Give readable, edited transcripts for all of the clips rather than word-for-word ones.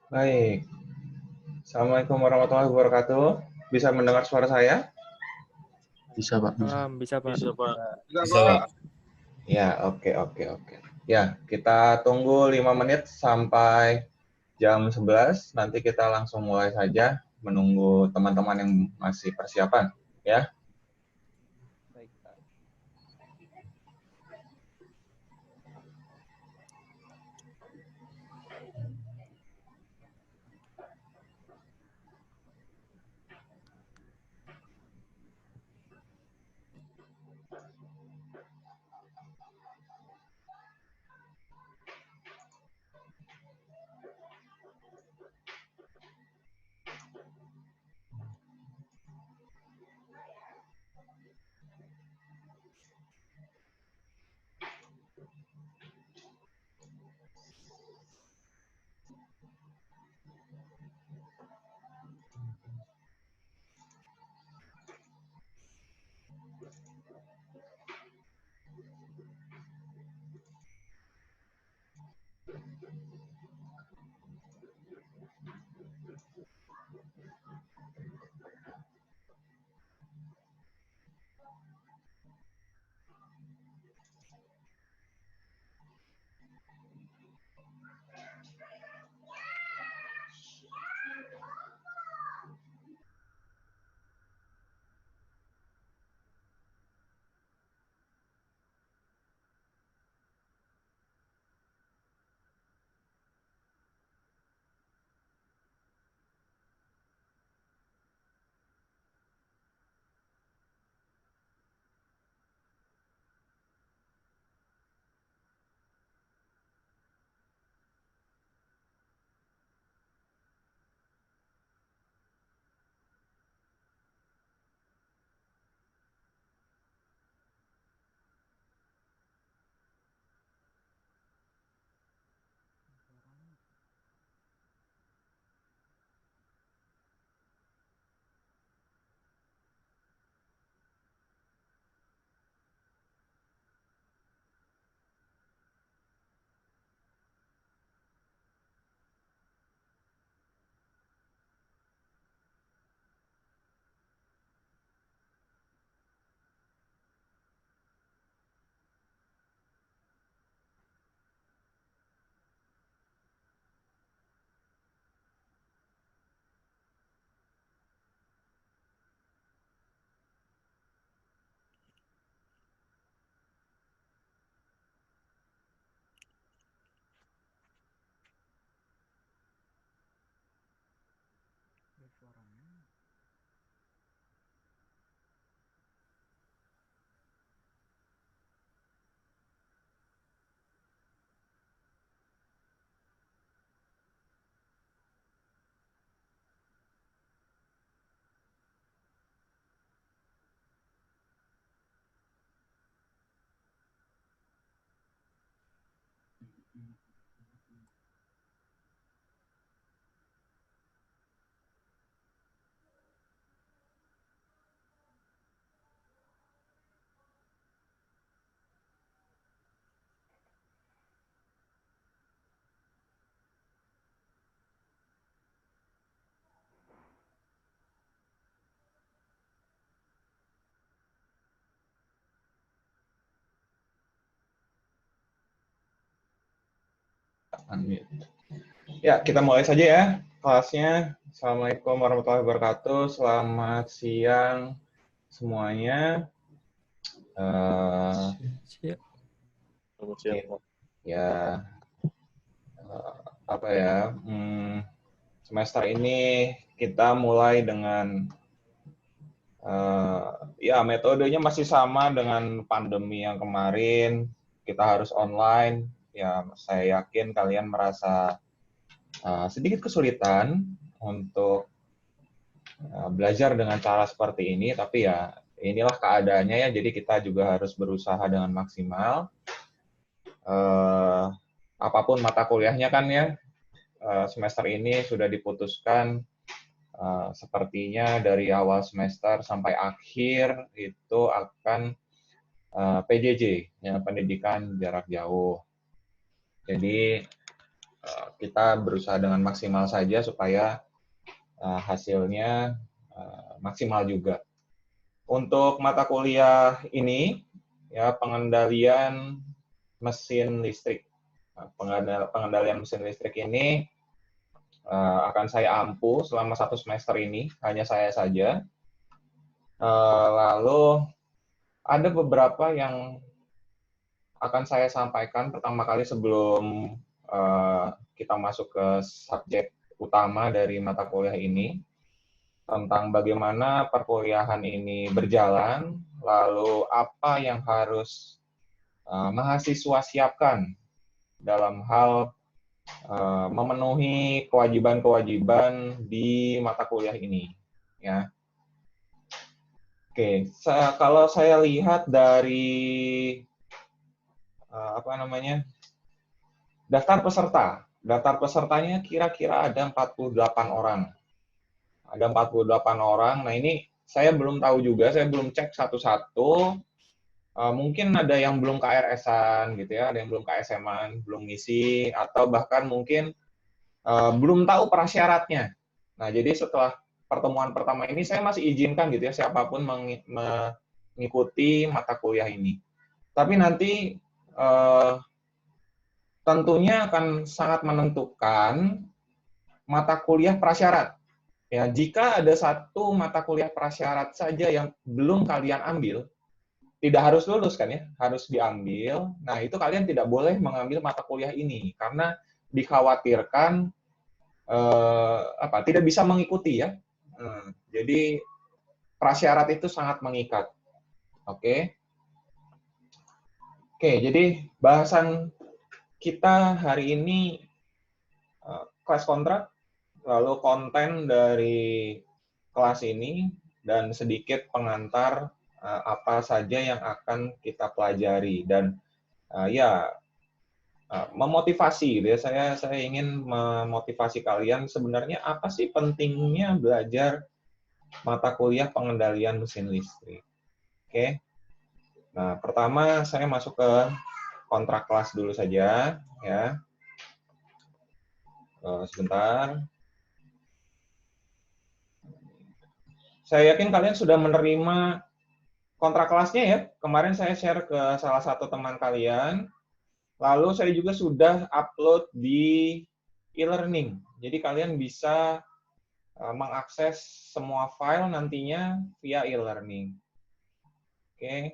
Baik. Assalamualaikum warahmatullahi wabarakatuh. Bisa mendengar suara saya? Bisa, Pak. Bisa, Pak. Bisa, Pak. Bisa, Pak. Ya, oke. Ya, kita tunggu 5 menit sampai jam 11. Nanti kita langsung mulai saja menunggu teman-teman yang masih persiapan. Ya. Baik, Pak. Unmute. Ya, kita mulai saja ya kelasnya. Assalamualaikum warahmatullahi wabarakatuh. Selamat siang semuanya. Siap. Selamat siang, Pak. Ya, apa ya? Semester ini kita mulai dengan ya metodenya masih sama dengan pandemi yang kemarin. Kita harus online. Ya, saya yakin kalian merasa sedikit kesulitan untuk belajar dengan cara seperti ini, tapi ya inilah keadaannya ya, jadi kita juga harus berusaha dengan maksimal. Apapun mata kuliahnya kan ya, semester ini sudah diputuskan sepertinya dari awal semester sampai akhir itu akan PJJ, ya, pendidikan jarak jauh. Jadi kita berusaha dengan maksimal saja supaya hasilnya maksimal juga. Untuk mata kuliah ini, ya pengendalian mesin listrik. Pengendalian mesin listrik ini akan saya ampu selama 1 semester ini, hanya saya saja. Lalu ada beberapa yang akan saya sampaikan pertama kali sebelum kita masuk ke subjek utama dari mata kuliah ini, tentang bagaimana perkuliahan ini berjalan, lalu apa yang harus mahasiswa siapkan dalam hal memenuhi kewajiban-kewajiban di mata kuliah ini. Ya. Oke, kalau saya lihat dari daftar peserta. Daftar pesertanya kira-kira ada 48 orang. Ada 48 orang. Nah, ini saya belum tahu juga, saya belum cek satu-satu. Mungkin ada yang belum KRS-an gitu ya, ada yang belum KSM-an, belum ngisi, atau bahkan mungkin belum tahu prasyaratnya. Nah, jadi setelah pertemuan pertama ini saya masih izinkan gitu ya siapapun mengikuti mata kuliah ini. Tapi nanti tentunya akan sangat menentukan mata kuliah prasyarat. Ya, jika ada satu mata kuliah prasyarat saja yang belum kalian ambil, tidak harus lulus kan ya, harus diambil. Nah, itu kalian tidak boleh mengambil mata kuliah ini karena dikhawatirkan tidak bisa mengikuti ya. Jadi prasyarat itu sangat mengikat. Oke. Oke, jadi bahasan kita hari ini kelas kontrak, lalu konten dari kelas ini, dan sedikit pengantar apa saja yang akan kita pelajari. Dan memotivasi, gitu ya. Saya ingin memotivasi kalian sebenarnya apa sih pentingnya belajar mata kuliah pengendalian mesin listrik. Oke. Nah, pertama saya masuk ke kontrak kelas dulu saja, ya. Sebentar. Saya yakin kalian sudah menerima kontrak kelasnya ya. Kemarin saya share ke salah satu teman kalian. Lalu saya juga sudah upload di e-learning. Jadi kalian bisa mengakses semua file nantinya via e-learning. Oke.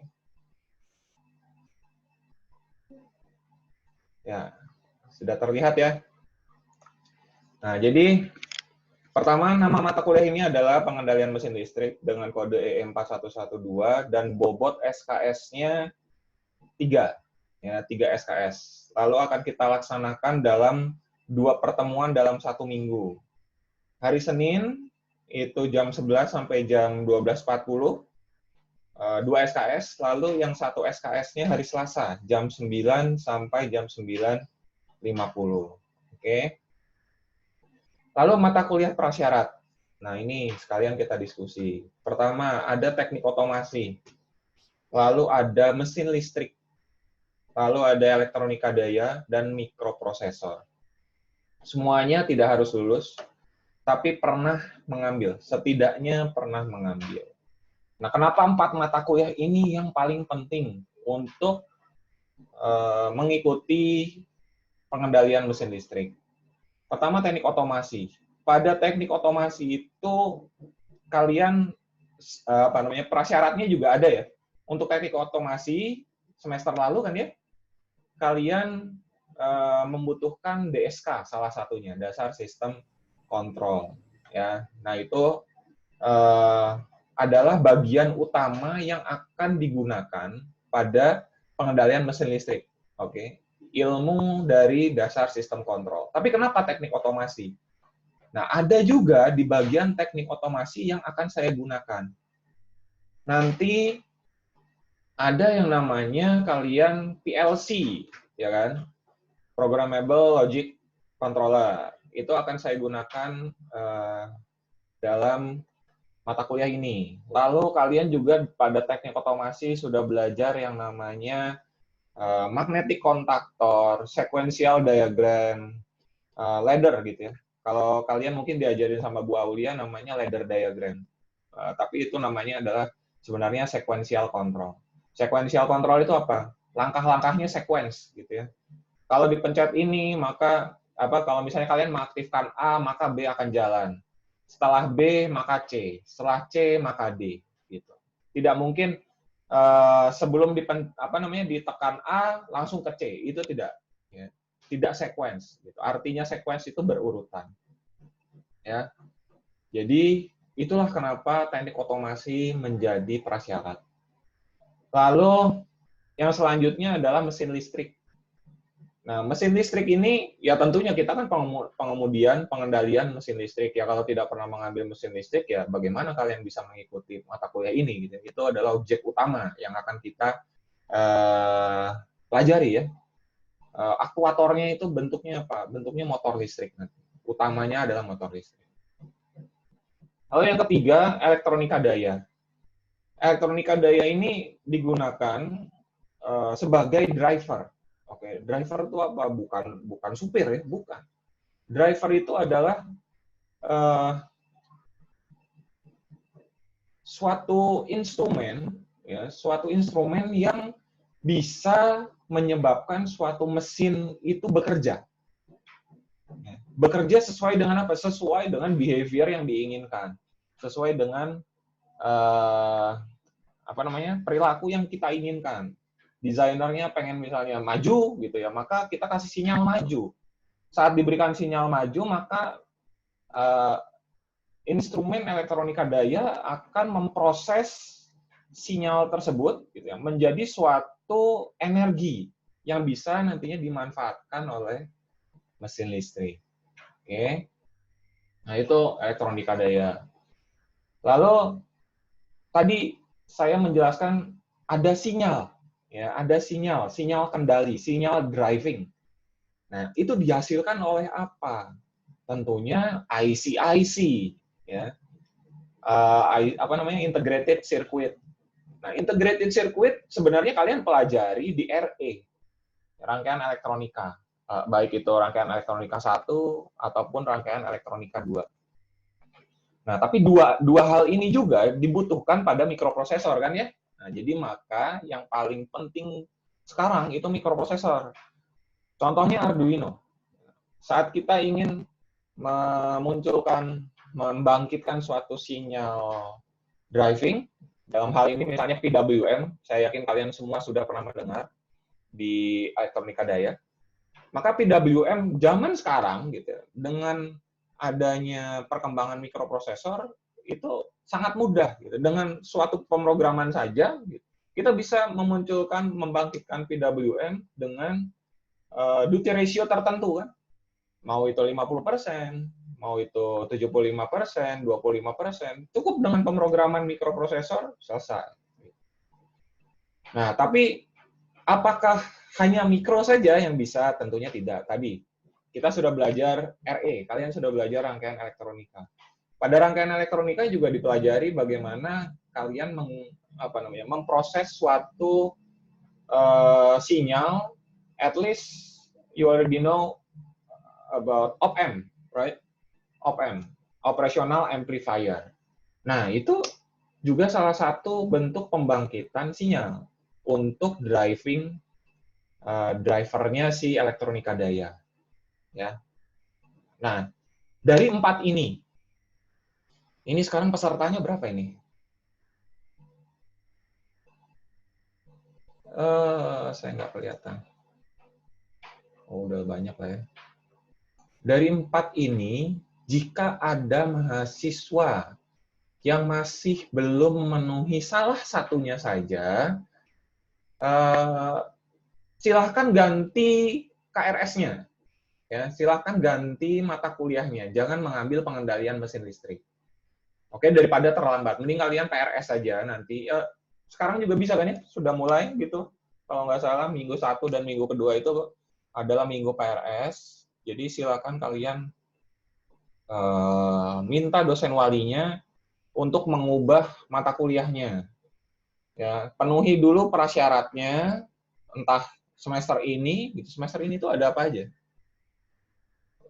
Ya, sudah terlihat ya. Nah, jadi pertama, nama mata kuliah ini adalah pengendalian mesin listrik dengan kode EE4112 dan bobot SKS-nya 3. Ya, 3 SKS. Lalu akan kita laksanakan dalam 2 pertemuan dalam 1 minggu. Hari Senin, itu jam 11 sampai jam 12.40, 2 SKS. Lalu yang 1 SKS-nya hari Selasa, jam 9 sampai jam 9.50. Oke. Lalu mata kuliah prasyarat. Nah, ini sekalian kita diskusi. Pertama, ada teknik otomasi. Lalu ada mesin listrik. Lalu ada elektronika daya dan mikroprosesor. Semuanya tidak harus lulus, tapi pernah mengambil. Setidaknya pernah mengambil. Nah, kenapa 4 mata kuliah ini yang paling penting untuk mengikuti pengendalian mesin listrik? Pertama, teknik otomasi. Pada teknik otomasi itu kalian prasyaratnya juga ada ya. Untuk teknik otomasi semester lalu kan ya, kalian membutuhkan DSK salah satunya, dasar sistem kontrol ya. Nah, itu adalah bagian utama yang akan digunakan pada pengendalian mesin listrik. Oke. Ilmu dari dasar sistem kontrol. Tapi kenapa teknik otomasi? Nah, ada juga di bagian teknik otomasi yang akan saya gunakan. Nanti ada yang namanya kalian PLC, ya kan? Programmable Logic Controller. Itu akan saya gunakan dalam mata kuliah ini. Lalu kalian juga pada teknik otomasi sudah belajar yang namanya magnetic kontaktor, sequential diagram, ladder gitu ya. Kalau kalian mungkin diajarin sama Bu Aulia namanya ladder diagram. Tapi itu namanya adalah sebenarnya sequential control. Sequential control itu apa? Langkah-langkahnya sequence gitu ya. Kalau dipencet ini, maka kalau misalnya kalian mengaktifkan A, maka B akan jalan. Setelah B, maka C. Setelah C, maka D. Gitu. Tidak mungkin sebelum ditekan A langsung ke C. Itu tidak. Ya. Tidak sequence. Gitu. Artinya sequence itu berurutan. Ya. Jadi itulah kenapa teknik otomasi menjadi prasyarat. Lalu yang selanjutnya adalah mesin listrik. Nah, mesin listrik ini, ya tentunya kita kan pengendalian mesin listrik. Ya kalau tidak pernah mengambil mesin listrik, ya bagaimana kalian bisa mengikuti mata kuliah ini? Gitu. Itu adalah objek utama yang akan kita pelajari ya. Aktuatornya itu bentuknya apa? Bentuknya motor listrik. Utamanya adalah motor listrik. Lalu yang ketiga, elektronika daya. Elektronika daya ini digunakan sebagai driver. Oke, driver itu apa? Bukan supir ya, bukan. Driver itu adalah suatu instrumen yang bisa menyebabkan suatu mesin itu bekerja. Bekerja sesuai dengan apa? Sesuai dengan behavior yang diinginkan, sesuai dengan perilaku yang kita inginkan. Desainernya pengen misalnya maju gitu ya, maka kita kasih sinyal maju. Saat diberikan sinyal maju, maka instrumen elektronika daya akan memproses sinyal tersebut gitu ya, menjadi suatu energi yang bisa nantinya dimanfaatkan oleh mesin listrik. Oke. Nah, itu elektronika daya. Lalu tadi saya menjelaskan ada sinyal. Ya, ada sinyal kendali, sinyal driving. Nah, itu dihasilkan oleh apa? Tentunya IC, ya. Integrated circuit. Nah, integrated circuit sebenarnya kalian pelajari di RE, rangkaian elektronika. Baik itu rangkaian elektronika 1 ataupun rangkaian elektronika 2. Nah, tapi dua hal ini juga dibutuhkan pada mikroprosesor kan ya? Nah, jadi maka yang paling penting sekarang itu mikroprosesor. Contohnya Arduino. Saat kita ingin membangkitkan suatu sinyal driving, dalam hal ini misalnya PWM, saya yakin kalian semua sudah pernah mendengar di elektronika daya. Maka PWM zaman sekarang gitu, dengan adanya perkembangan mikroprosesor itu sangat mudah gitu. Dengan suatu pemrograman saja gitu, kita bisa membangkitkan PWM dengan duty ratio tertentu kan. Mau itu 50%, mau itu 75%, 25%, cukup dengan pemrograman mikroprosesor selesai. Nah, tapi apakah hanya mikro saja yang bisa? Tentunya tidak. Tadi kita sudah belajar RE, kalian sudah belajar rangkaian elektronika. Pada rangkaian elektronika juga dipelajari bagaimana kalian memproses suatu sinyal. At least you already know about op-amp, right? Op-amp, operational amplifier. Nah, itu juga salah satu bentuk pembangkitan sinyal untuk driving drivernya si elektronika daya. Ya. Nah, dari 4 ini sekarang pesertanya berapa ini? Saya nggak kelihatan. Oh, udah banyak lah ya. Dari 4 ini, jika ada mahasiswa yang masih belum memenuhi salah satunya saja, silahkan ganti KRS-nya. Ya, silahkan ganti mata kuliahnya. Jangan mengambil pengendalian mesin listrik. Oke, daripada terlambat. Mending kalian PRS saja nanti. Sekarang juga bisa kan ya? Sudah mulai gitu. Kalau nggak salah, minggu 1 dan minggu kedua itu adalah minggu PRS. Jadi silakan kalian minta dosen walinya untuk mengubah mata kuliahnya. Ya, penuhi dulu prasyaratnya, entah semester ini tuh ada apa aja.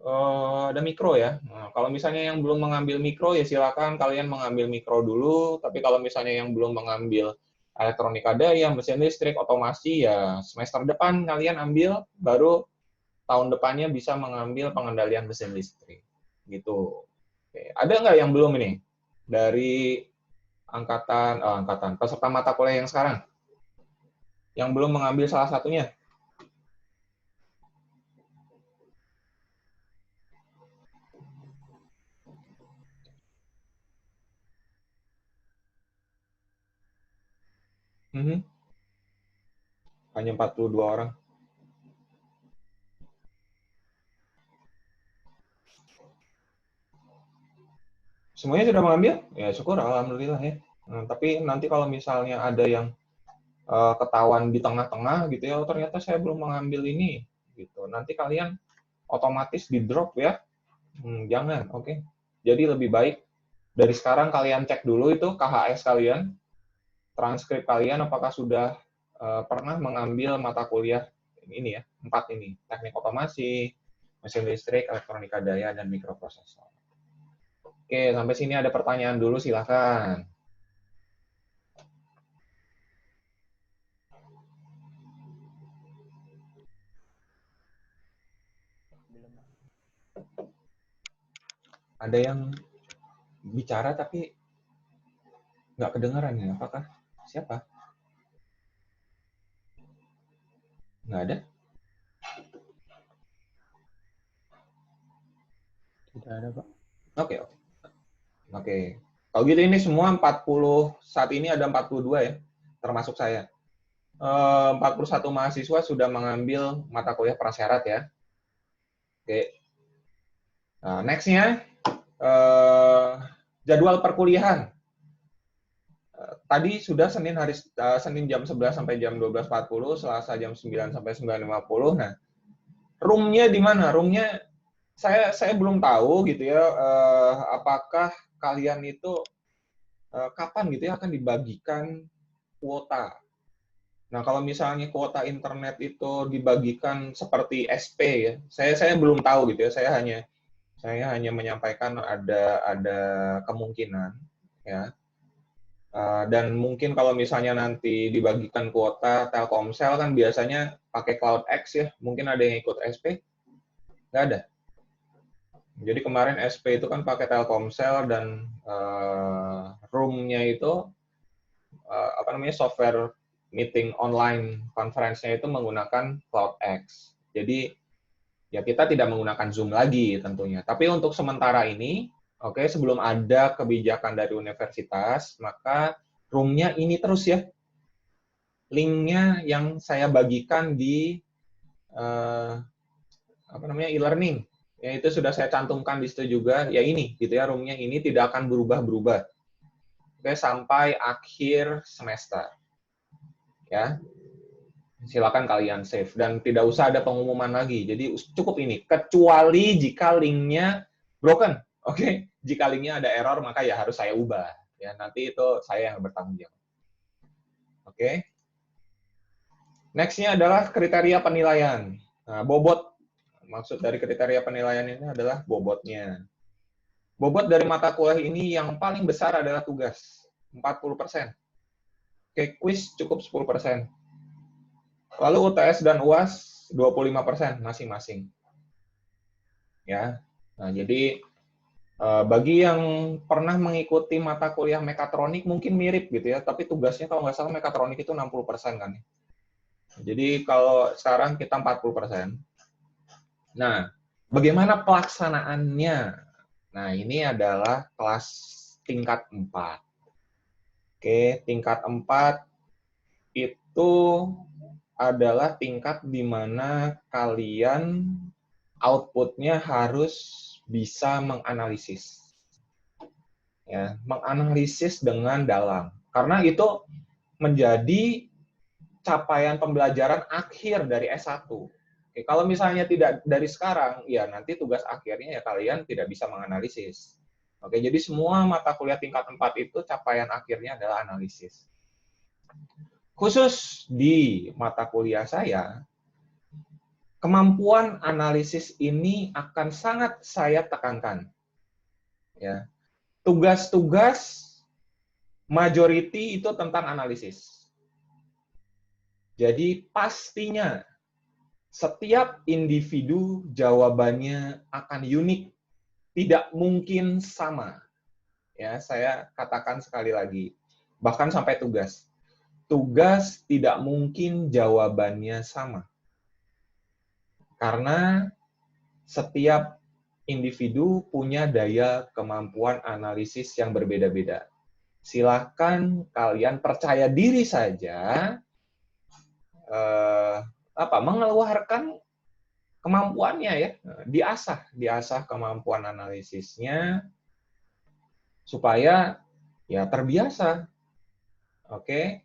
ada mikro ya. Nah, kalau misalnya yang belum mengambil mikro ya silakan kalian mengambil mikro dulu. Tapi kalau misalnya yang belum mengambil elektronika daya, mesin listrik, otomasi ya semester depan kalian ambil, baru tahun depannya bisa mengambil pengendalian mesin listrik. Gitu. Oke. Ada nggak yang belum ini dari angkatan peserta mata kuliah yang sekarang yang belum mengambil salah satunya? Mhm. Hanya 42 orang. Semuanya sudah mengambil? Ya syukur, alhamdulillah ya. Nah, tapi nanti kalau misalnya ada yang ketahuan di tengah-tengah gitu ya, oh, ternyata saya belum mengambil ini, gitu. Nanti kalian otomatis di drop ya. Jangan, oke. Jadi lebih baik dari sekarang kalian cek dulu itu KHS kalian, transkrip kalian apakah sudah pernah mengambil mata kuliah ini ya, 4 ini, teknik otomasi, mesin listrik, elektronika daya, dan mikroprosesor. Oke, sampai sini ada pertanyaan dulu, silakan. Ada yang bicara tapi nggak kedengaran ya? Apakah? Siapa? Nggak ada? Tidak ada, Pak. Oke, oke. Oke. Kalau gitu ini semua 40, saat ini ada 42 ya, termasuk saya. 41 mahasiswa sudah mengambil mata kuliah prasyarat ya. Oke. Nah, next-nya, jadwal perkuliahan. Tadi sudah Senin jam 11 sampai jam 12.40, Selasa jam 9 sampai 9.50. Nah, room-nya di mana? Room-nya saya belum tahu gitu ya, apakah kalian itu kapan gitu ya akan dibagikan kuota. Nah, kalau misalnya kuota internet itu dibagikan seperti SP ya, saya belum tahu gitu ya. Saya hanya menyampaikan ada kemungkinan ya. Dan mungkin kalau misalnya nanti dibagikan kuota Telkomsel kan biasanya pakai CloudX ya. Mungkin ada yang ikut SP? Nggak ada. Jadi kemarin SP itu kan pakai Telkomsel dan room-nya itu software meeting online conference-nya itu menggunakan CloudX. Jadi ya kita tidak menggunakan Zoom lagi tentunya. Tapi untuk sementara ini, oke, sebelum ada kebijakan dari universitas, maka room-nya ini terus ya. Link-nya yang saya bagikan di e-learning. Ya itu sudah saya cantumkan di situ juga. Ya ini gitu ya, room-nya ini tidak akan berubah-berubah. Oke, sampai akhir semester. Ya. Silakan kalian save dan tidak usah ada pengumuman lagi. Jadi cukup ini, kecuali jika linknya broken. Oke, jika linknya ada error maka ya harus saya ubah. Ya nanti itu saya yang bertanggung jawab. Oke. Next-nya adalah kriteria penilaian. Nah, bobot. Maksud dari kriteria penilaian ini adalah bobotnya. Bobot dari mata kuliah ini yang paling besar adalah tugas, 40%. Oke, quiz cukup 10%. Lalu UTS dan UAS 25% masing-masing. Ya. Nah, jadi bagi yang pernah mengikuti mata kuliah mekatronik mungkin mirip gitu ya, tapi tugasnya kalau nggak salah mekatronik itu 60% kan. Jadi kalau sekarang kita 40%. Nah, bagaimana pelaksanaannya? Nah, ini adalah kelas tingkat 4. Oke, tingkat 4 itu adalah tingkat di mana kalian output-nya harus bisa menganalisis. Ya, menganalisis dengan dalam. Karena itu menjadi capaian pembelajaran akhir dari S1. Oke, kalau misalnya tidak dari sekarang, ya nanti tugas akhirnya ya kalian tidak bisa menganalisis. Oke, jadi semua mata kuliah tingkat 4 itu capaian akhirnya adalah analisis. Khusus di mata kuliah saya, kemampuan analisis ini akan sangat saya tekankan. Ya. Tugas-tugas majority itu tentang analisis. Jadi pastinya setiap individu jawabannya akan unik, tidak mungkin sama. Ya, saya katakan sekali lagi, bahkan sampai tugas. Tugas tidak mungkin jawabannya sama. Karena setiap individu punya daya kemampuan analisis yang berbeda-beda. Silahkan kalian percaya diri saja mengeluarkan kemampuannya ya, diasah kemampuan analisisnya supaya ya terbiasa. Oke.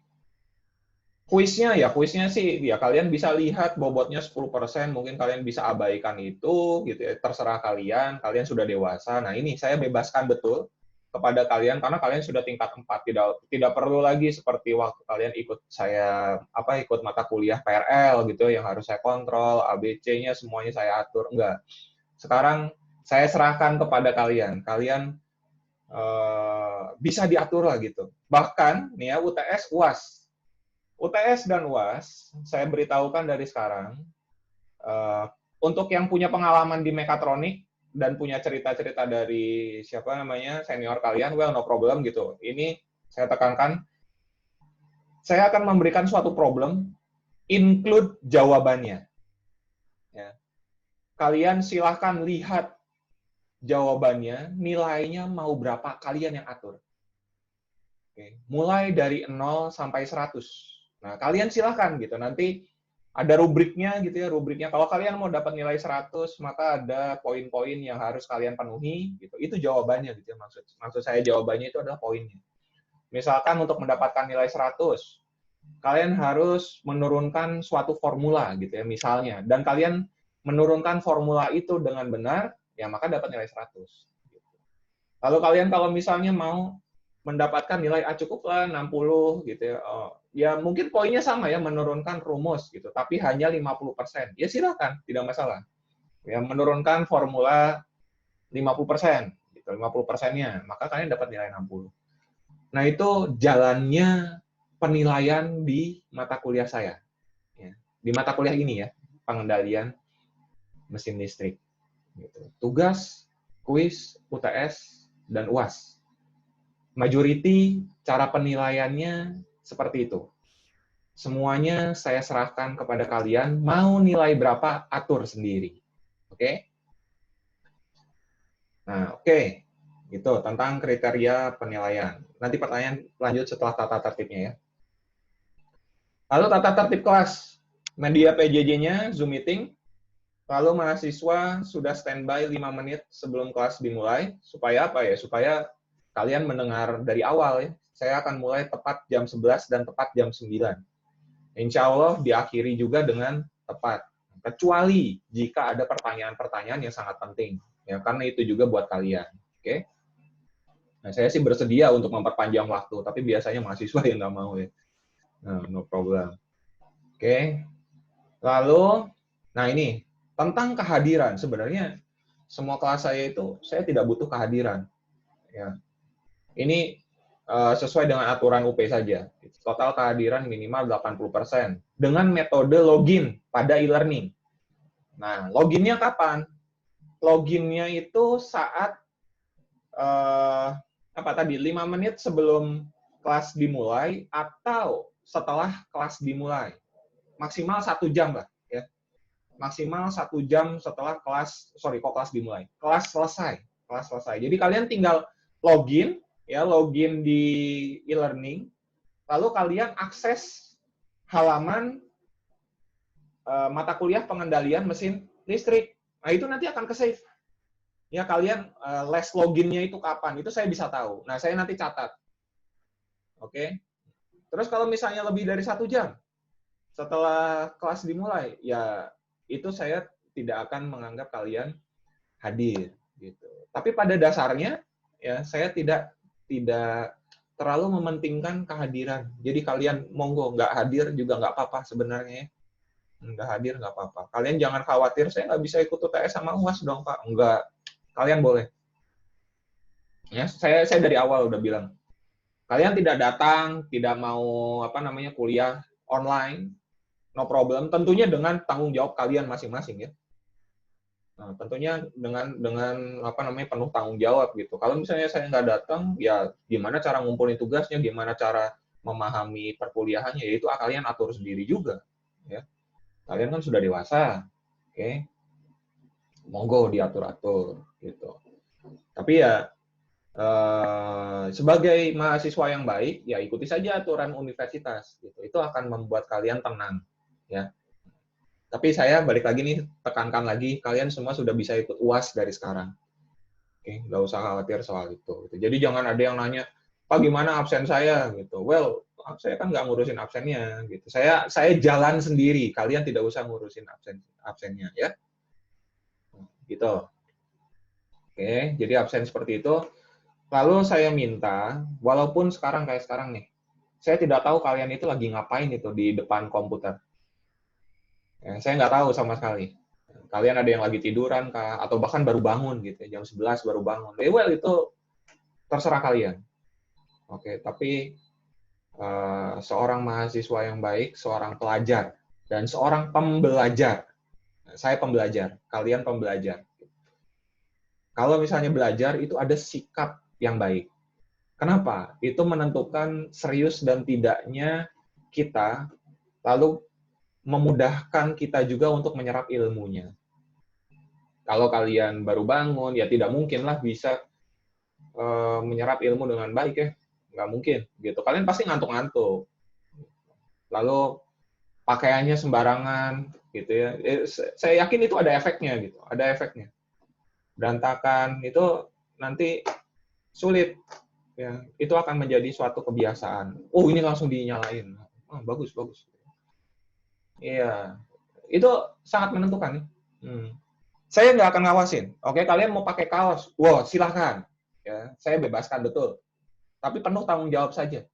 Kuisnya sih ya kalian bisa lihat bobotnya 10%, mungkin kalian bisa abaikan itu gitu ya, terserah kalian sudah dewasa. Nah, ini saya bebaskan betul kepada kalian karena kalian sudah tingkat 4, tidak perlu lagi seperti waktu kalian ikut mata kuliah PRL gitu yang harus saya kontrol, ABC-nya semuanya saya atur. Enggak. Sekarang saya serahkan kepada kalian. Kalian bisa diatur lah gitu. Bahkan nih ya UTS dan UAS saya beritahukan dari sekarang untuk yang punya pengalaman di mekatronik dan punya cerita-cerita dari senior kalian, well, no problem gitu. Ini saya tekankan, saya akan memberikan suatu problem, include jawabannya. Ya. Kalian silahkan lihat jawabannya, nilainya mau berapa, kalian yang atur. Oke. Mulai dari 0 sampai 100. Nah, kalian silahkan gitu, nanti ada rubriknya gitu ya, rubriknya. Kalau kalian mau dapat nilai 100, maka ada poin-poin yang harus kalian penuhi gitu. Itu jawabannya gitu ya, maksud saya jawabannya itu adalah poinnya. Misalkan untuk mendapatkan nilai 100, kalian harus menurunkan suatu formula gitu ya misalnya, dan kalian menurunkan formula itu dengan benar, ya maka dapat nilai 100. Lalu kalian kalau misalnya mau mendapatkan nilai cukuplah 60 gitu ya. Ya mungkin poinnya sama ya, menurunkan rumus gitu, tapi hanya 50%. Ya silakan, tidak masalah. Ya menurunkan formula 50%, gitu, 50%-nya, maka kalian dapat nilai 60. Nah, itu jalannya penilaian di mata kuliah saya. Ya. Di mata kuliah ini ya, pengendalian mesin listrik. Gitu. Tugas, kuis, UTS, dan UAS. Majority, cara penilaiannya seperti itu. Semuanya saya serahkan kepada kalian, mau nilai berapa, atur sendiri. Oke? Nah, oke. Itu tentang kriteria penilaian. Nanti pertanyaan lanjut setelah tata tertibnya ya. Lalu tata tertib kelas. Media PJJ-nya, Zoom meeting. Lalu mahasiswa sudah standby 5 menit sebelum kelas dimulai. Supaya apa ya? Supaya kalian mendengar dari awal ya. Saya akan mulai tepat jam 11 dan tepat jam 9. Insya Allah diakhiri juga dengan tepat. Kecuali jika ada pertanyaan-pertanyaan yang sangat penting. Ya, karena itu juga buat kalian. Oke? Nah, saya sih bersedia untuk memperpanjang waktu, tapi biasanya mahasiswa yang nggak mau ya. Nah, no problem. Oke. Lalu, nah ini, tentang kehadiran. Sebenarnya semua kelas saya itu, saya tidak butuh kehadiran. Ya. Ini sesuai dengan aturan UP saja. Total kehadiran minimal 80%. Dengan metode login pada e-learning. Nah, loginnya kapan? Loginnya itu saat 5 menit sebelum kelas dimulai atau setelah kelas dimulai. Maksimal 1 jam lah. Ya. Maksimal 1 jam setelah kelas dimulai. Kelas selesai. Jadi kalian tinggal login di e-learning, lalu kalian akses halaman mata kuliah pengendalian mesin listrik. Nah, itu nanti akan ke-save. Ya, kalian les loginnya itu kapan, itu saya bisa tahu. Nah, saya nanti catat. Oke. Terus kalau misalnya lebih dari 1 jam setelah kelas dimulai, ya itu saya tidak akan menganggap kalian hadir. Gitu. Tapi pada dasarnya, ya saya tidak terlalu mementingkan kehadiran. Jadi kalian monggo nggak hadir juga nggak apa-apa sebenarnya. nggak hadir nggak apa-apa. Kalian jangan khawatir, saya nggak bisa ikut UTS sama UAS dong Pak. Enggak, kalian boleh. Ya, saya dari awal udah bilang, kalian tidak datang, tidak mau kuliah online, no problem. Tentunya dengan tanggung jawab kalian masing-masing ya. Nah, tentunya dengan penuh tanggung jawab gitu. Kalau misalnya saya nggak datang, ya gimana cara ngumpulin tugasnya, gimana cara memahami perkuliahannya, ya itu kalian atur sendiri juga. Ya, kalian kan sudah dewasa, oke? Monggo diatur-atur gitu. Tapi ya sebagai mahasiswa yang baik, ya ikuti saja aturan universitas. Gitu. Itu akan membuat kalian tenang, ya. Tapi saya balik lagi nih, tekankan lagi, kalian semua sudah bisa ikut UAS dari sekarang. Oke, nggak usah khawatir soal itu. Gitu. Jadi jangan ada yang nanya, Pak gimana absen saya? Gitu. Well, saya kan nggak ngurusin absennya. Gitu. Saya jalan sendiri. Kalian tidak usah ngurusin absennya, ya. Gitu. Oke, jadi absen seperti itu. Lalu saya minta, walaupun sekarang kayak sekarang nih, saya tidak tahu kalian itu lagi ngapain itu di depan komputer. Ya, saya nggak tahu sama sekali. Kalian ada yang lagi tiduran kah, atau bahkan baru bangun gitu, jam 11 baru bangun. Well, itu terserah kalian. Oke, tapi seorang mahasiswa yang baik, seorang pelajar, dan seorang pembelajar. Saya pembelajar, kalian pembelajar. Kalau misalnya belajar, itu ada sikap yang baik. Kenapa? Itu menentukan serius dan tidaknya kita, lalu memudahkan kita juga untuk menyerap ilmunya. Kalau kalian baru bangun, ya tidak mungkinlah bisa menyerap ilmu dengan baik ya. Nggak mungkin. Gitu. Kalian pasti ngantuk-ngantuk. Lalu pakaiannya sembarangan, gitu ya. Saya yakin itu ada efeknya, gitu. Ada efeknya. Berantakan, itu nanti sulit. Ya, itu akan menjadi suatu kebiasaan. Oh, ini langsung dinyalain. Oh, bagus, bagus. Iya, itu sangat menentukan. Saya nggak akan ngawasin. Oke, kalian mau pakai kaos, wow, silahkan. Ya, saya bebaskan betul. Tapi penuh tanggung jawab saja.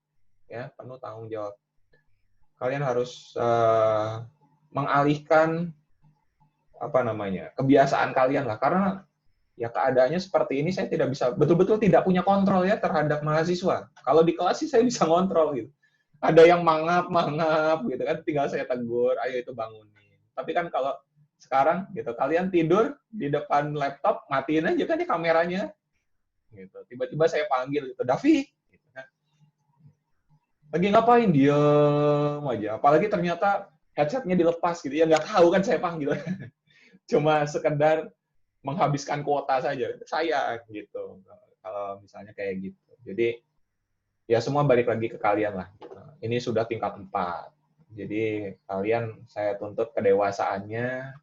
Ya, penuh tanggung jawab. Kalian harus mengalihkan kebiasaan kalian lah. Karena ya keadaannya seperti ini, saya tidak bisa betul-betul tidak punya kontrol ya terhadap mahasiswa. Kalau di kelas sih saya bisa ngontrol gitu. Ada yang mangap gitu kan, tinggal saya tegur, ayo itu bangunin. Tapi kan kalau sekarang gitu, kalian tidur di depan laptop, matiin aja kan ya kameranya. Gitu. Tiba-tiba saya panggil gitu, Davi, gitu kan. Lagi ngapain? Diem aja. Apalagi ternyata headsetnya dilepas gitu ya, nggak tahu kan saya panggil. Cuma sekedar menghabiskan kuota saja. Saya gitu. Kalau misalnya kayak gitu. Jadi ya semua balik lagi ke kalian lah. Ini sudah tingkat 4. Jadi kalian saya tuntut kedewasaannya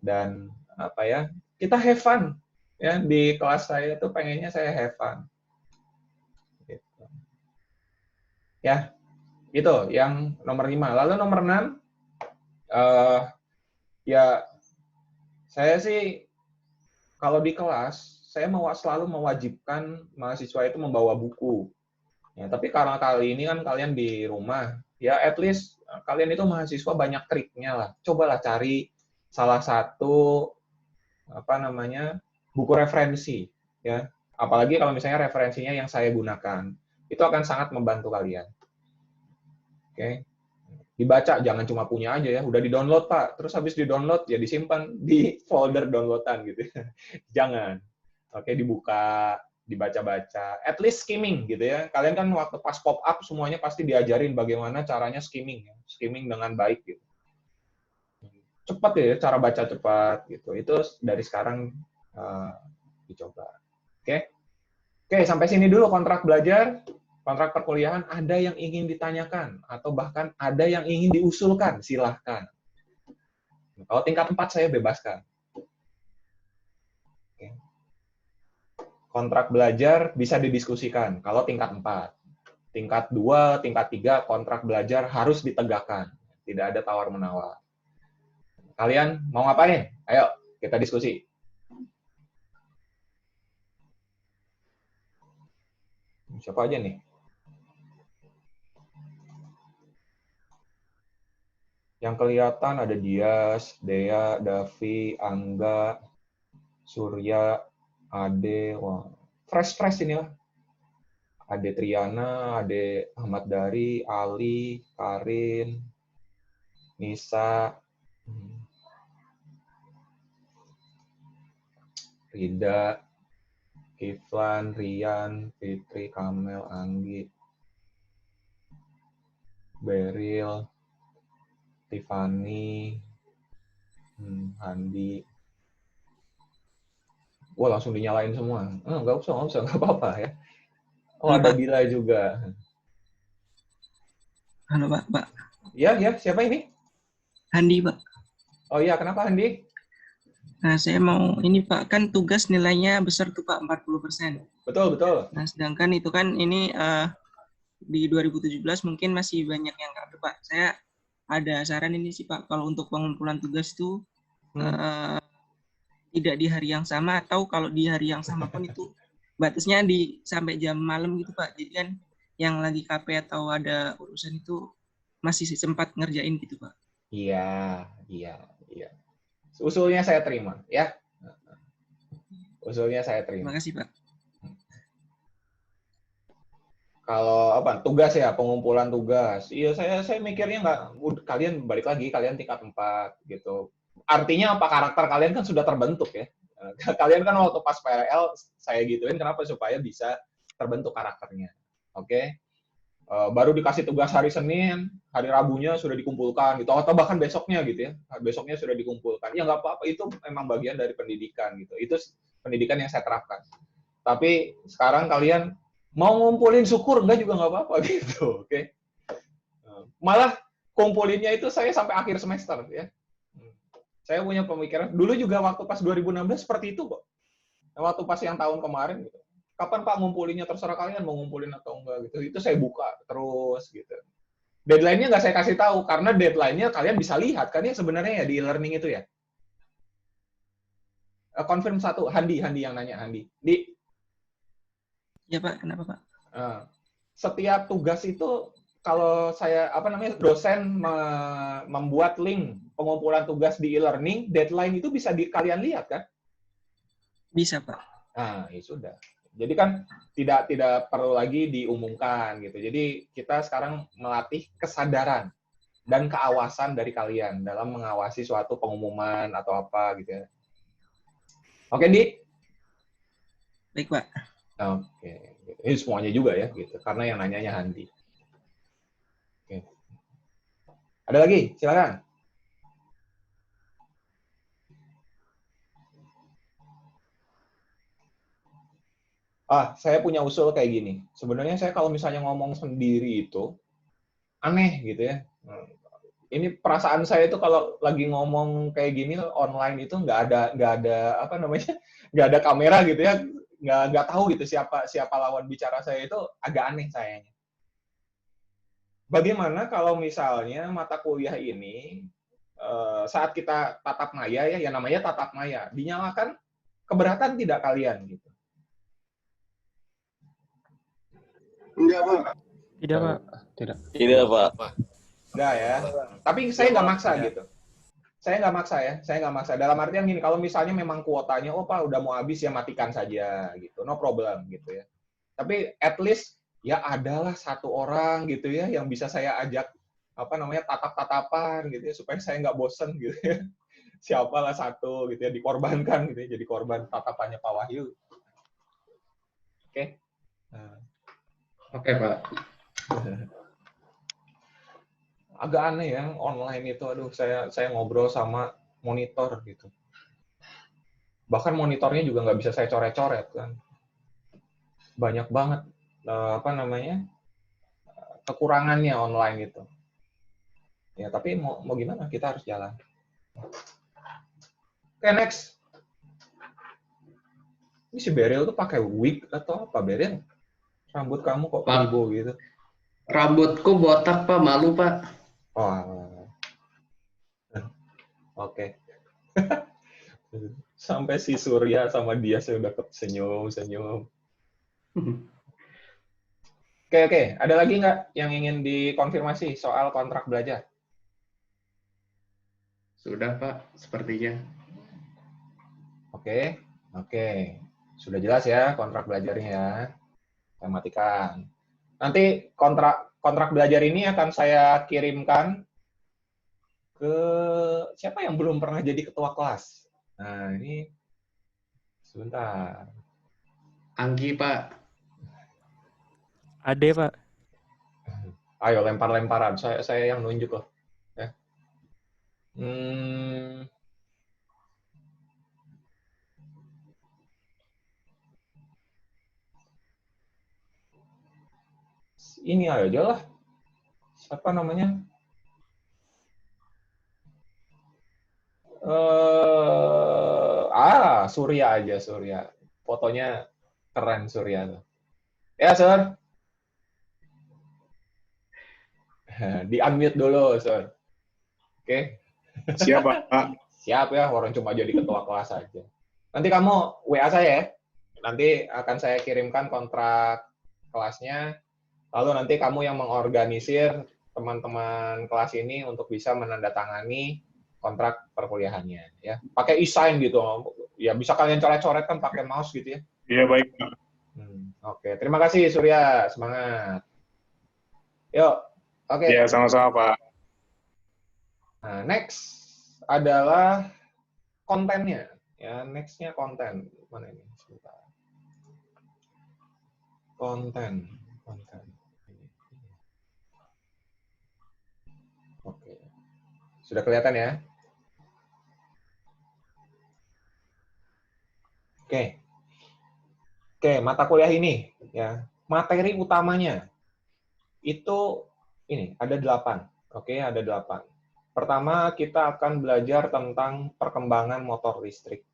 dan kita have fun. Ya, di kelas saya itu pengennya saya have fun. Gitu. Ya, itu yang nomor 5. Lalu nomor 6, ya saya sih kalau di kelas, saya selalu mewajibkan mahasiswa itu membawa buku. Ya, tapi karena kali ini kan kalian di rumah, ya at least kalian itu mahasiswa banyak triknya lah. Cobalah cari salah satu buku referensi, ya. Apalagi kalau misalnya referensinya yang saya gunakan, itu akan sangat membantu kalian. Oke. Dibaca, jangan cuma punya aja ya. Udah di-download, Pak. Terus habis di-download, ya disimpan di folder downloadan gitu. Jangan. Oke, dibuka, dibaca-baca. At least skimming gitu ya. Kalian kan waktu pas pop-up semuanya pasti diajarin bagaimana caranya skimming. Ya. Skimming dengan baik gitu. Cepat ya, cara baca cepat gitu. Itu dari sekarang dicoba. Oke. Oke, sampai sini dulu kontrak belajar. Kontrak perkuliahan, ada yang ingin ditanyakan atau bahkan ada yang ingin diusulkan, silahkan. Kalau tingkat 4 saya bebaskan. Kontrak belajar bisa didiskusikan kalau tingkat 4. Tingkat 2, tingkat 3, kontrak belajar harus ditegakkan. Tidak ada tawar-menawar. Kalian mau ngapain? Ayo, kita diskusi. Siapa aja nih? Yang kelihatan ada Dias, Dea, Davi, Angga, Surya, Ade, wah, fresh ini lah. Ade Triana, Ade Ahmad Dari, Ali, Karin, Nisa, Rida, Kiflan, Rian, Fitri, Kamel, Anggi, Beril, Tiffany, Handi. Wah, langsung dinyalain semua. Nggak usah, nggak apa-apa ya. Oh, Halo, ada Pak. Dila juga. Halo Pak. Ya, siapa ini? Handi Pak. Oh iya, kenapa Handi? Nah, saya mau ini Pak, kan tugas nilainya besar tuh Pak, 40%. Betul. Nah, sedangkan itu kan ini di 2017 mungkin masih banyak yang nggak ada Pak. Saya ada saran ini sih Pak, kalau untuk pengumpulan tugas itu tidak di hari yang sama, atau kalau di hari yang sama pun itu batasnya sampai jam malam gitu Pak. Jadi kan yang lagi KP atau ada urusan itu masih sempat ngerjain gitu Pak. Iya. Usulnya saya terima, ya. Usulnya saya terima. Terima kasih Pak. Kalau tugas ya, pengumpulan tugas. Iya, saya mikirnya nggak, kalian balik lagi, kalian tingkat 4 gitu. Artinya apa, karakter kalian kan sudah terbentuk ya. Kalian kan waktu pas PRL saya gituin kenapa, supaya bisa terbentuk karakternya. Oke. Baru dikasih tugas hari Senin, hari Rabunya sudah dikumpulkan gitu, atau bahkan besoknya gitu ya, besoknya sudah dikumpulkan. Ya nggak apa-apa, itu memang bagian dari pendidikan gitu. Itu pendidikan yang saya terapkan. Tapi sekarang kalian mau ngumpulin syukur enggak juga nggak apa-apa gitu, oke? Malah kumpulinnya itu saya sampai akhir semester ya. Saya punya pemikiran, dulu juga waktu pas 2016 seperti itu kok. Waktu pas yang tahun kemarin gitu. Kapan Pak ngumpulinnya, terserah kalian mau ngumpulin atau enggak gitu. Itu saya buka terus gitu. Deadline-nya nggak saya kasih tahu, karena deadline-nya kalian bisa lihat kan ya sebenarnya ya di e-learning itu ya. Confirm satu, Handi yang nanya, Handi. Ya Pak, kenapa Pak? Setiap tugas itu kalau saya dosen membuat link pengumpulan tugas di e-learning, deadline itu bisa kalian lihat kan? Bisa Pak. Nah, ya sudah. Jadi kan tidak perlu lagi diumumkan gitu. Jadi kita sekarang melatih kesadaran dan keawasan dari kalian dalam mengawasi suatu pengumuman atau apa gitu ya. Oke, Di? Baik Pak. Oke. Ini semuanya juga ya gitu. Karena yang nanyanya Handi. Oke. Ada lagi? Silakan. Saya punya usul kayak gini. Sebenarnya saya kalau misalnya ngomong sendiri itu aneh gitu ya. Ini perasaan saya itu kalau lagi ngomong kayak gini online itu nggak ada nggak ada kamera gitu ya, nggak tahu gitu siapa lawan bicara saya, itu agak aneh sayanya. Bagaimana kalau misalnya mata kuliah ini saat kita tatap maya ya namanya tatap maya, dinyalakan, keberatan tidak kalian gitu? Enggak, Pak. Tidak, Pak. Tidak, Pak. Enggak ya. Tapi saya nggak maksa gitu. Saya nggak maksa. Dalam artian gini, kalau misalnya memang kuotanya, Pak udah mau habis ya matikan saja gitu, no problem gitu ya. Tapi at least ya adalah satu orang gitu ya yang bisa saya ajak tatap-tatapan gitu ya, supaya saya nggak bosen gitu ya. Siapalah satu gitu ya, dikorbankan gitu ya, jadi korban tatapannya Pak Wahyu. Oke. Oke, Pak. Agak aneh ya online itu, aduh saya ngobrol sama monitor gitu. Bahkan monitornya juga nggak bisa saya coret-coret kan. Banyak banget kekurangannya online itu. Ya tapi mau gimana, kita harus jalan. Oke, next. Ini si Beril tuh pakai wig atau apa, Beril? Rambut kamu kok keribu gitu. Rambutku botak, Pak. Malu, Pak. Oh. Oke. Sampai si Surya sama dia saya udah senyum. Oke. Ada lagi nggak yang ingin dikonfirmasi soal kontrak belajar? Sudah, Pak, sepertinya. Oke, oke. Sudah jelas ya kontrak belajarnya ya. Saya matikan. Nanti kontrak belajar ini akan saya kirimkan ke siapa yang belum pernah jadi ketua kelas. Nah, ini sebentar. Anggi, Pak. Ade, Pak. Ayo lempar-lemparan. Saya yang nunjuk loh. Ya. Ini aja lah. Siapa namanya? Surya aja, Surya. Fotonya keren Surya tuh. Ya, Sir. Di-unmute dulu, Sir. Oke. Siap, Pak. Siap ya, orang cuma jadi ketua kelas aja. Nanti kamu WA saya ya. Nanti akan saya kirimkan kontrak kelasnya. Lalu nanti kamu yang mengorganisir teman-teman kelas ini untuk bisa menandatangani kontrak perkuliahannya ya. Pakai e-sign gitu. Ya bisa kalian coret-coret kan pakai mouse gitu ya. Iya, baik, Pak. Oke, terima kasih Surya, semangat. Yuk, oke. Iya, sama-sama, Pak. Nah, next adalah kontennya. Ya, next-nya konten. Mana ini? Sebentar. Konten. Oke. Sudah kelihatan ya? Oke. Oke, mata kuliah ini ya. Materi utamanya itu ini ada 8. Oke, ada 8. Pertama, kita akan belajar tentang perkembangan motor listrik.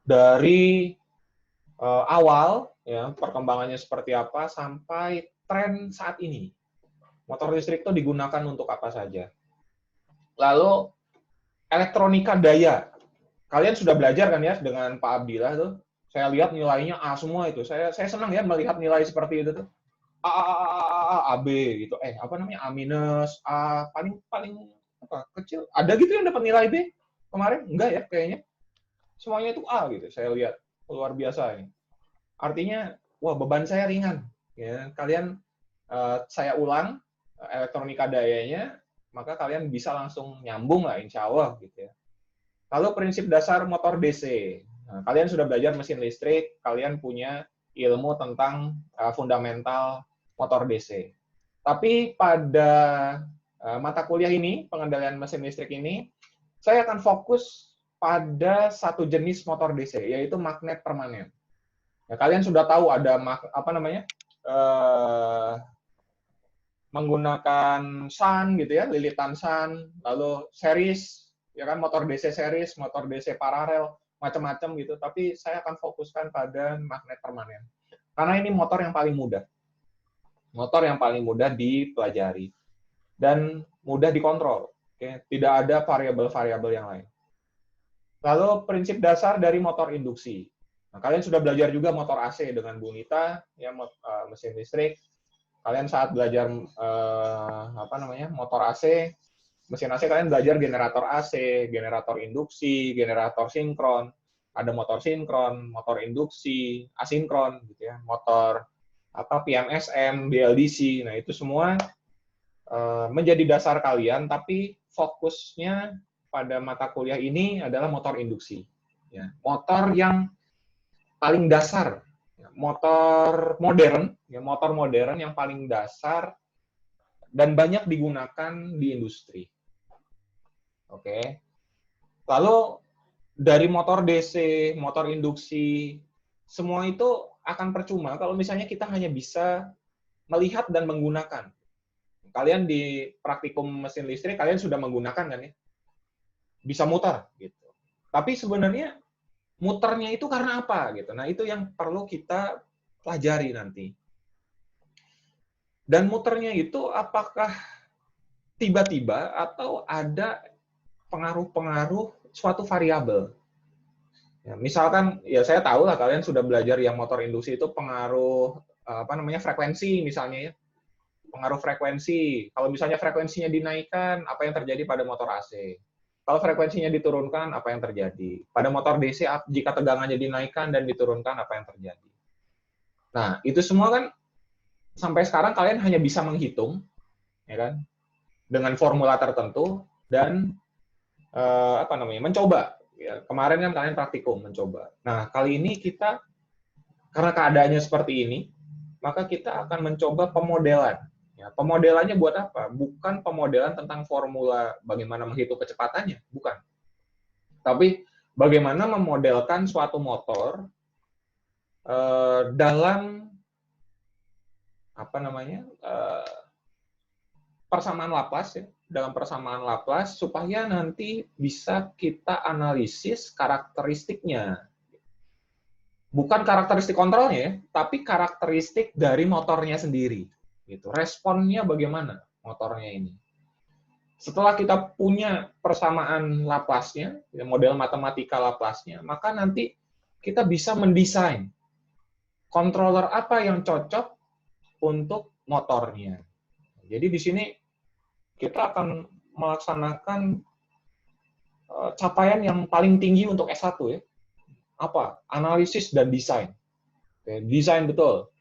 Dari awal ya, perkembangannya seperti apa sampai tren saat ini. Motor listrik itu digunakan untuk apa saja. Lalu elektronika daya. Kalian sudah belajar kan ya dengan Pak Abdillah tuh. Saya lihat nilainya A semua itu. Saya senang ya melihat nilai seperti itu tuh. A, B gitu. Apa namanya? A minus, A paling apa, kecil. Ada gitu yang dapat nilai B kemarin? Enggak ya kayaknya. Semuanya itu A gitu. Saya lihat luar biasa ini. Artinya, wah beban saya ringan. Ya, kalian saya ulang elektronika dayanya, maka kalian bisa langsung nyambung lah insya Allah gitu ya. Lalu prinsip dasar motor DC. Nah, kalian sudah belajar mesin listrik, kalian punya ilmu tentang fundamental motor DC. Tapi pada mata kuliah ini, pengendalian mesin listrik ini, saya akan fokus pada satu jenis motor DC, yaitu magnet permanen. Ya, kalian sudah tahu ada apa namanya? Menggunakan shunt gitu ya, lilitan shunt, lalu series, ya kan, motor DC series, motor DC paralel, macam-macam gitu. Tapi saya akan fokuskan pada magnet permanen. Karena ini motor yang paling mudah. Motor yang paling mudah dipelajari. Dan mudah dikontrol. Oke? Tidak ada variabel-variabel yang lain. Lalu prinsip dasar dari motor induksi. Nah, kalian sudah belajar juga motor AC dengan Bu Nita, ya, mesin listrik. Kalian saat belajar motor AC, mesin AC, kalian belajar generator AC, generator induksi, generator sinkron, ada motor sinkron, motor induksi, asinkron, gitu ya, motor PMSM, BLDC. Nah itu semua menjadi dasar kalian, tapi fokusnya pada mata kuliah ini adalah motor induksi, ya, motor yang paling dasar. Motor modern yang paling dasar dan banyak digunakan di industri. Oke. Lalu dari motor DC, motor induksi, semua itu akan percuma kalau misalnya kita hanya bisa melihat dan menggunakan. Kalian di praktikum mesin listrik kalian sudah menggunakan kan ya? Bisa muter gitu. Tapi sebenarnya muternya itu karena apa gitu. Nah, itu yang perlu kita pelajari nanti. Dan muternya itu apakah tiba-tiba atau ada pengaruh-pengaruh suatu variabel. Ya, misalkan ya saya tahu lah kalian sudah belajar yang motor induksi itu pengaruh frekuensi misalnya ya. Pengaruh frekuensi. Kalau misalnya frekuensinya dinaikkan, apa yang terjadi pada motor AC? Kalau frekuensinya diturunkan, apa yang terjadi? Pada motor DC, jika tegangannya dinaikkan dan diturunkan, apa yang terjadi? Nah, itu semua kan sampai sekarang kalian hanya bisa menghitung, ya kan, dengan formula tertentu dan mencoba. Ya, kemarin kan kalian praktikum mencoba. Nah, kali ini kita karena keadaannya seperti ini, maka kita akan mencoba pemodelan. Ya, pemodelannya buat apa? Bukan pemodelan tentang formula bagaimana menghitung kecepatannya, bukan. Tapi bagaimana memodelkan suatu motor dalam persamaan Laplace, ya, dalam persamaan Laplace supaya nanti bisa kita analisis karakteristiknya. Bukan karakteristik kontrolnya, ya, tapi karakteristik dari motornya sendiri. Gitu. Responnya bagaimana motornya ini. Setelah kita punya persamaan Laplace-nya, model matematika Laplace-nya, maka nanti kita bisa mendesain controller apa yang cocok untuk motornya. Jadi di sini kita akan melaksanakan capaian yang paling tinggi untuk S1, ya. Apa? Analisis dan desain. Oke, desain betul.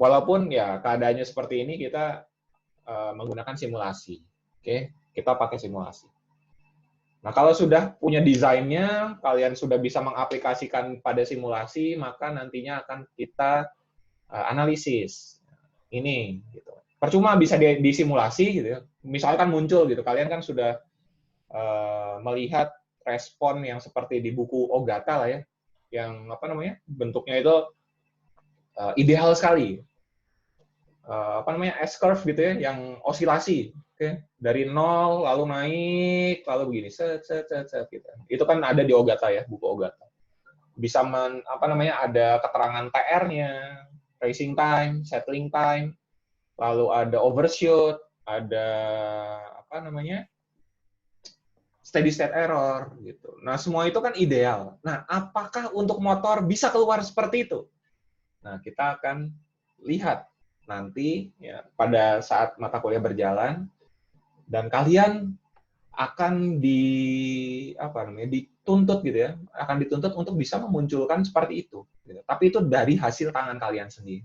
Walaupun ya keadaannya seperti ini, kita menggunakan simulasi. Oke, kita pakai simulasi. Nah, kalau sudah punya desainnya, kalian sudah bisa mengaplikasikan pada simulasi, maka nantinya akan kita analisis. Ini, gitu. Percuma bisa disimulasi, gitu ya. Misalkan muncul, gitu. Kalian kan sudah melihat respon yang seperti di buku Ogata lah ya, yang bentuknya itu ideal sekali. S-curve gitu ya, yang osilasi, dari 0 lalu naik, lalu begini, gitu. Itu kan ada di Ogata ya, buku Ogata. Bisa ada keterangan TR-nya, racing time, settling time, lalu ada overshoot, ada steady state error gitu. Nah, semua itu kan ideal. Nah, apakah untuk motor bisa keluar seperti itu? Nah, kita akan lihat nanti ya pada saat mata kuliah berjalan, dan kalian akan dituntut gitu ya, akan dituntut untuk bisa memunculkan seperti itu. Gitu. Tapi itu dari hasil tangan kalian sendiri.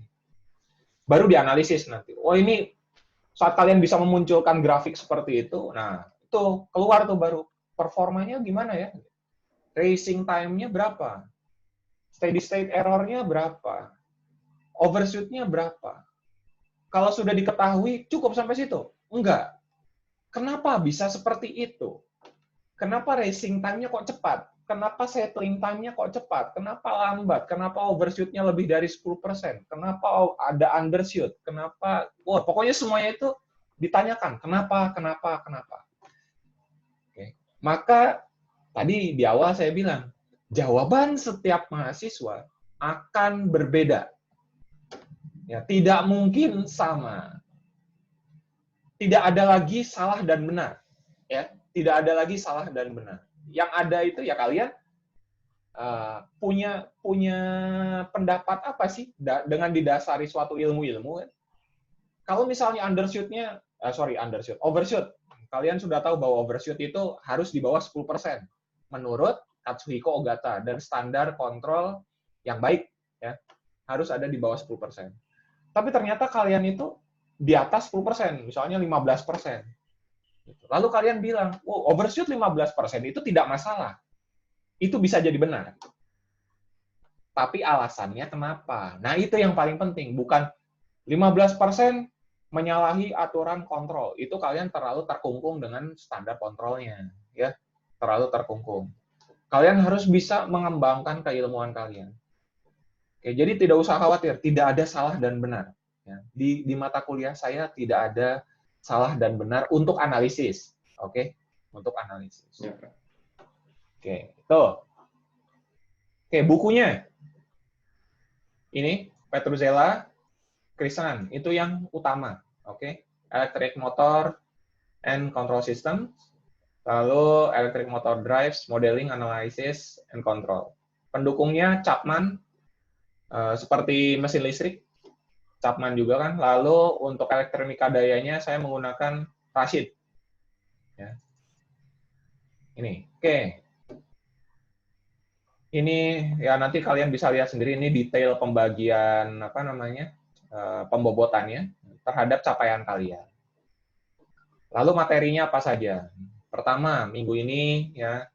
Baru dianalisis nanti. Oh, ini saat kalian bisa memunculkan grafik seperti itu, nah itu keluar tuh baru performanya gimana ya? Racing time-nya berapa? Steady state error-nya berapa? Overshoot-nya berapa? Kalau sudah diketahui, cukup sampai situ? Enggak. Kenapa bisa seperti itu? Kenapa racing time-nya kok cepat? Kenapa settling time-nya kok cepat? Kenapa lambat? Kenapa overshoot-nya lebih dari 10%? Kenapa ada undershoot? Kenapa? Wah, pokoknya semuanya itu ditanyakan. Kenapa? Oke. Maka, tadi di awal saya bilang, jawaban setiap mahasiswa akan berbeda. Ya, tidak mungkin sama. Tidak ada lagi salah dan benar. Ya, tidak ada lagi salah dan benar. Yang ada itu ya kalian punya pendapat apa sih dengan didasari suatu ilmu-ilmu. Kalau misalnya overshoot. Kalian sudah tahu bahwa overshoot itu harus di bawah 10% menurut Katsuhiko Ogata, dan standar kontrol yang baik ya harus ada di bawah 10%. Tapi ternyata kalian itu di atas 10%, misalnya 15%. Lalu kalian bilang, oh, overshoot 15% itu tidak masalah. Itu bisa jadi benar. Tapi alasannya kenapa? Nah, itu yang paling penting. Bukan 15% menyalahi aturan kontrol. Itu kalian terlalu terkungkung dengan standar kontrolnya. Ya, terlalu terkungkung. Kalian harus bisa mengembangkan keilmuan kalian. Oke, jadi tidak usah khawatir, tidak ada salah dan benar. Ya, di mata kuliah saya tidak ada salah dan benar untuk analisis. Oke, untuk analisis. Ya, Oke, itu. Oke, bukunya. Ini, Petruzela, Krishnan. Itu yang utama. Oke, Electric Motor and Control System. Lalu Electric Motor Drives, Modeling, Analysis, and Control. Pendukungnya Chapman, seperti mesin listrik, Chapman juga kan. Lalu untuk elektronika dayanya saya menggunakan Rashid. Ya. Ini, oke. Ini ya nanti kalian bisa lihat sendiri ini detail pembagian apa namanya pembobotannya terhadap capaian kalian. Lalu materinya apa saja? Pertama, minggu ini ya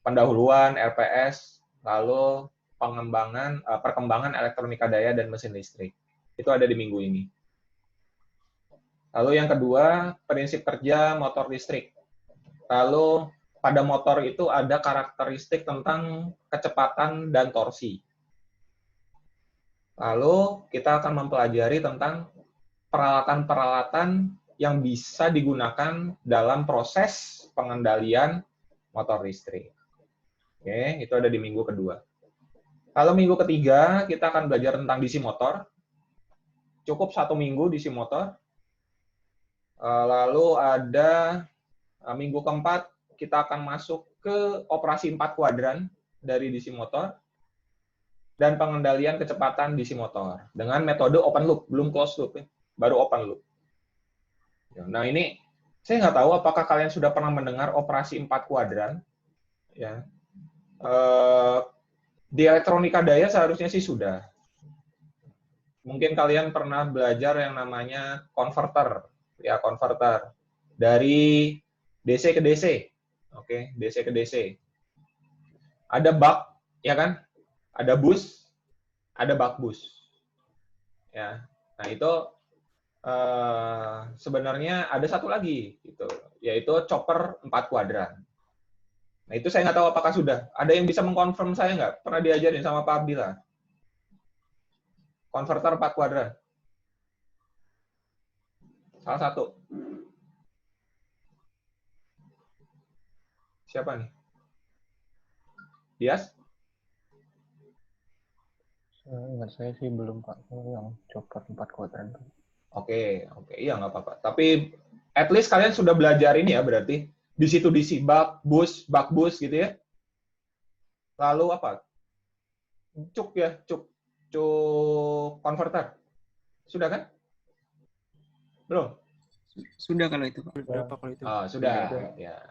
pendahuluan RPS, lalu perkembangan elektronika daya dan mesin listrik. Itu ada di minggu ini. Lalu yang kedua, prinsip kerja motor listrik. Lalu pada motor itu ada karakteristik tentang kecepatan dan torsi. Lalu kita akan mempelajari tentang peralatan-peralatan yang bisa digunakan dalam proses pengendalian motor listrik. Oke, itu ada di minggu kedua. Kalau minggu ketiga, kita akan belajar tentang DC motor. Cukup 1 minggu DC motor. Lalu ada minggu keempat, kita akan masuk ke operasi 4 kuadran dari DC motor dan pengendalian kecepatan DC motor dengan metode open loop, belum closed loop, ya, baru open loop. Nah ini saya nggak tahu apakah kalian sudah pernah mendengar operasi 4 kuadran. Ya. Di elektronika daya seharusnya sih sudah. Mungkin kalian pernah belajar yang namanya konverter, ya konverter dari DC ke DC. Oke, DC ke DC. Ada buck, ya kan? Ada bus, ada buck bus. Ya. Nah, itu sebenarnya ada satu lagi gitu, yaitu chopper 4 kuadran. Nah, itu saya nggak tahu apakah sudah. Ada yang bisa mengkonfirm saya nggak? Pernah diajarin sama Pak Abdillah? Konverter 4 kuadran. Salah satu. Siapa nih? Dias? Ingat saya sih belum, Pak. Yang chopper 4 kuadran. Oke. Iya, nggak apa-apa. Tapi at least kalian sudah belajar ini ya, berarti. Di situ DC, buck bus gitu ya. Lalu apa? Cuk konverter. Sudah kan? Belum? Sudah kalau itu, Pak. Berapa kalau itu? Sudah. Ya.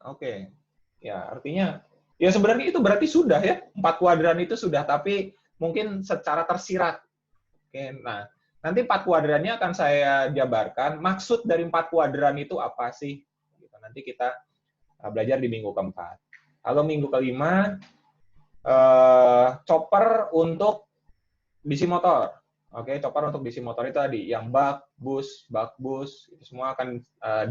Oke. Ya, artinya ya sebenarnya itu berarti sudah ya. 4 kuadran itu sudah, tapi mungkin secara tersirat. Oke, nah, nanti 4 kuadrannya akan saya jabarkan. Maksud dari 4 kuadran itu apa sih? Nanti kita belajar di minggu keempat. Lalu minggu kelima, chopper untuk DC motor. Oke, chopper untuk DC motor itu tadi, yang buck bus, itu semua akan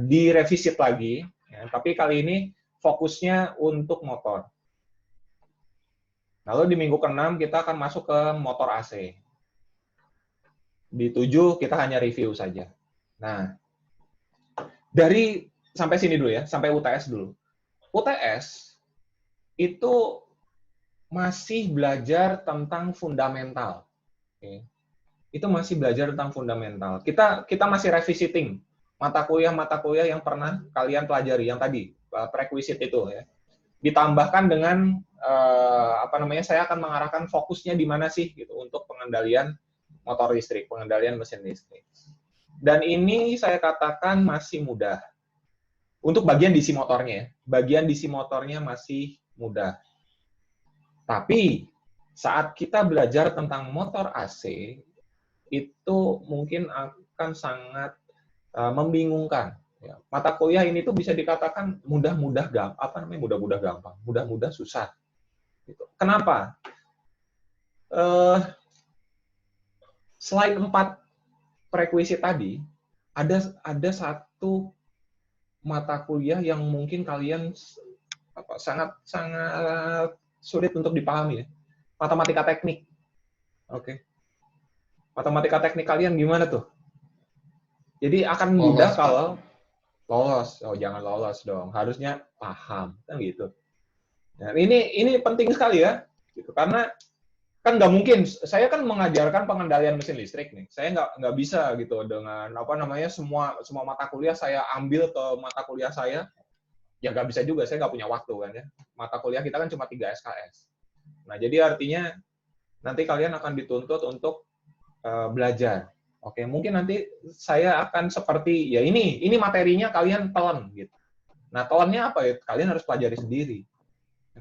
direvisit lagi. Ya, tapi kali ini fokusnya untuk motor. Lalu di minggu ke-6 kita akan masuk ke motor AC. Di 7 kita hanya review saja. Nah, dari sampai sini dulu ya, sampai UTS dulu. UTS itu masih belajar tentang fundamental. Oke. Itu masih belajar tentang fundamental. Kita masih revisiting mata kuliah yang pernah kalian pelajari, yang tadi prerequisite itu ya. Ditambahkan dengan saya akan mengarahkan fokusnya di mana sih gitu untuk pengendalian motor listrik, pengendalian mesin listrik. Dan ini saya katakan masih mudah. Untuk bagian DC motornya, bagian DC motornya masih mudah. Tapi saat kita belajar tentang motor AC, itu mungkin akan sangat membingungkan. Ya, mata kuliah ini tuh bisa dikatakan mudah-mudah gampang, mudah-mudah susah. Gitu. Kenapa? Selain 4 prerequisite tadi, ada satu mata kuliah yang mungkin kalian sangat sulit untuk dipahami ya. Matematika teknik. Oke. Matematika teknik kalian gimana tuh? Jadi akan mudah kalau lolos. Oh, jangan lolos dong. Harusnya paham, kan gitu. Nah, ini penting sekali ya. Gitu. Karena kan nggak mungkin, saya kan mengajarkan pengendalian mesin listrik nih. Saya nggak bisa gitu dengan semua mata kuliah saya ambil ke mata kuliah saya. Ya nggak bisa juga, saya nggak punya waktu kan ya. Mata kuliah kita kan cuma 3 SKS. Nah, jadi artinya nanti kalian akan dituntut untuk belajar. Oke, mungkin nanti saya akan seperti ya ini materinya kalian telan gitu. Nah, telannya apa ya? Kalian harus pelajari sendiri.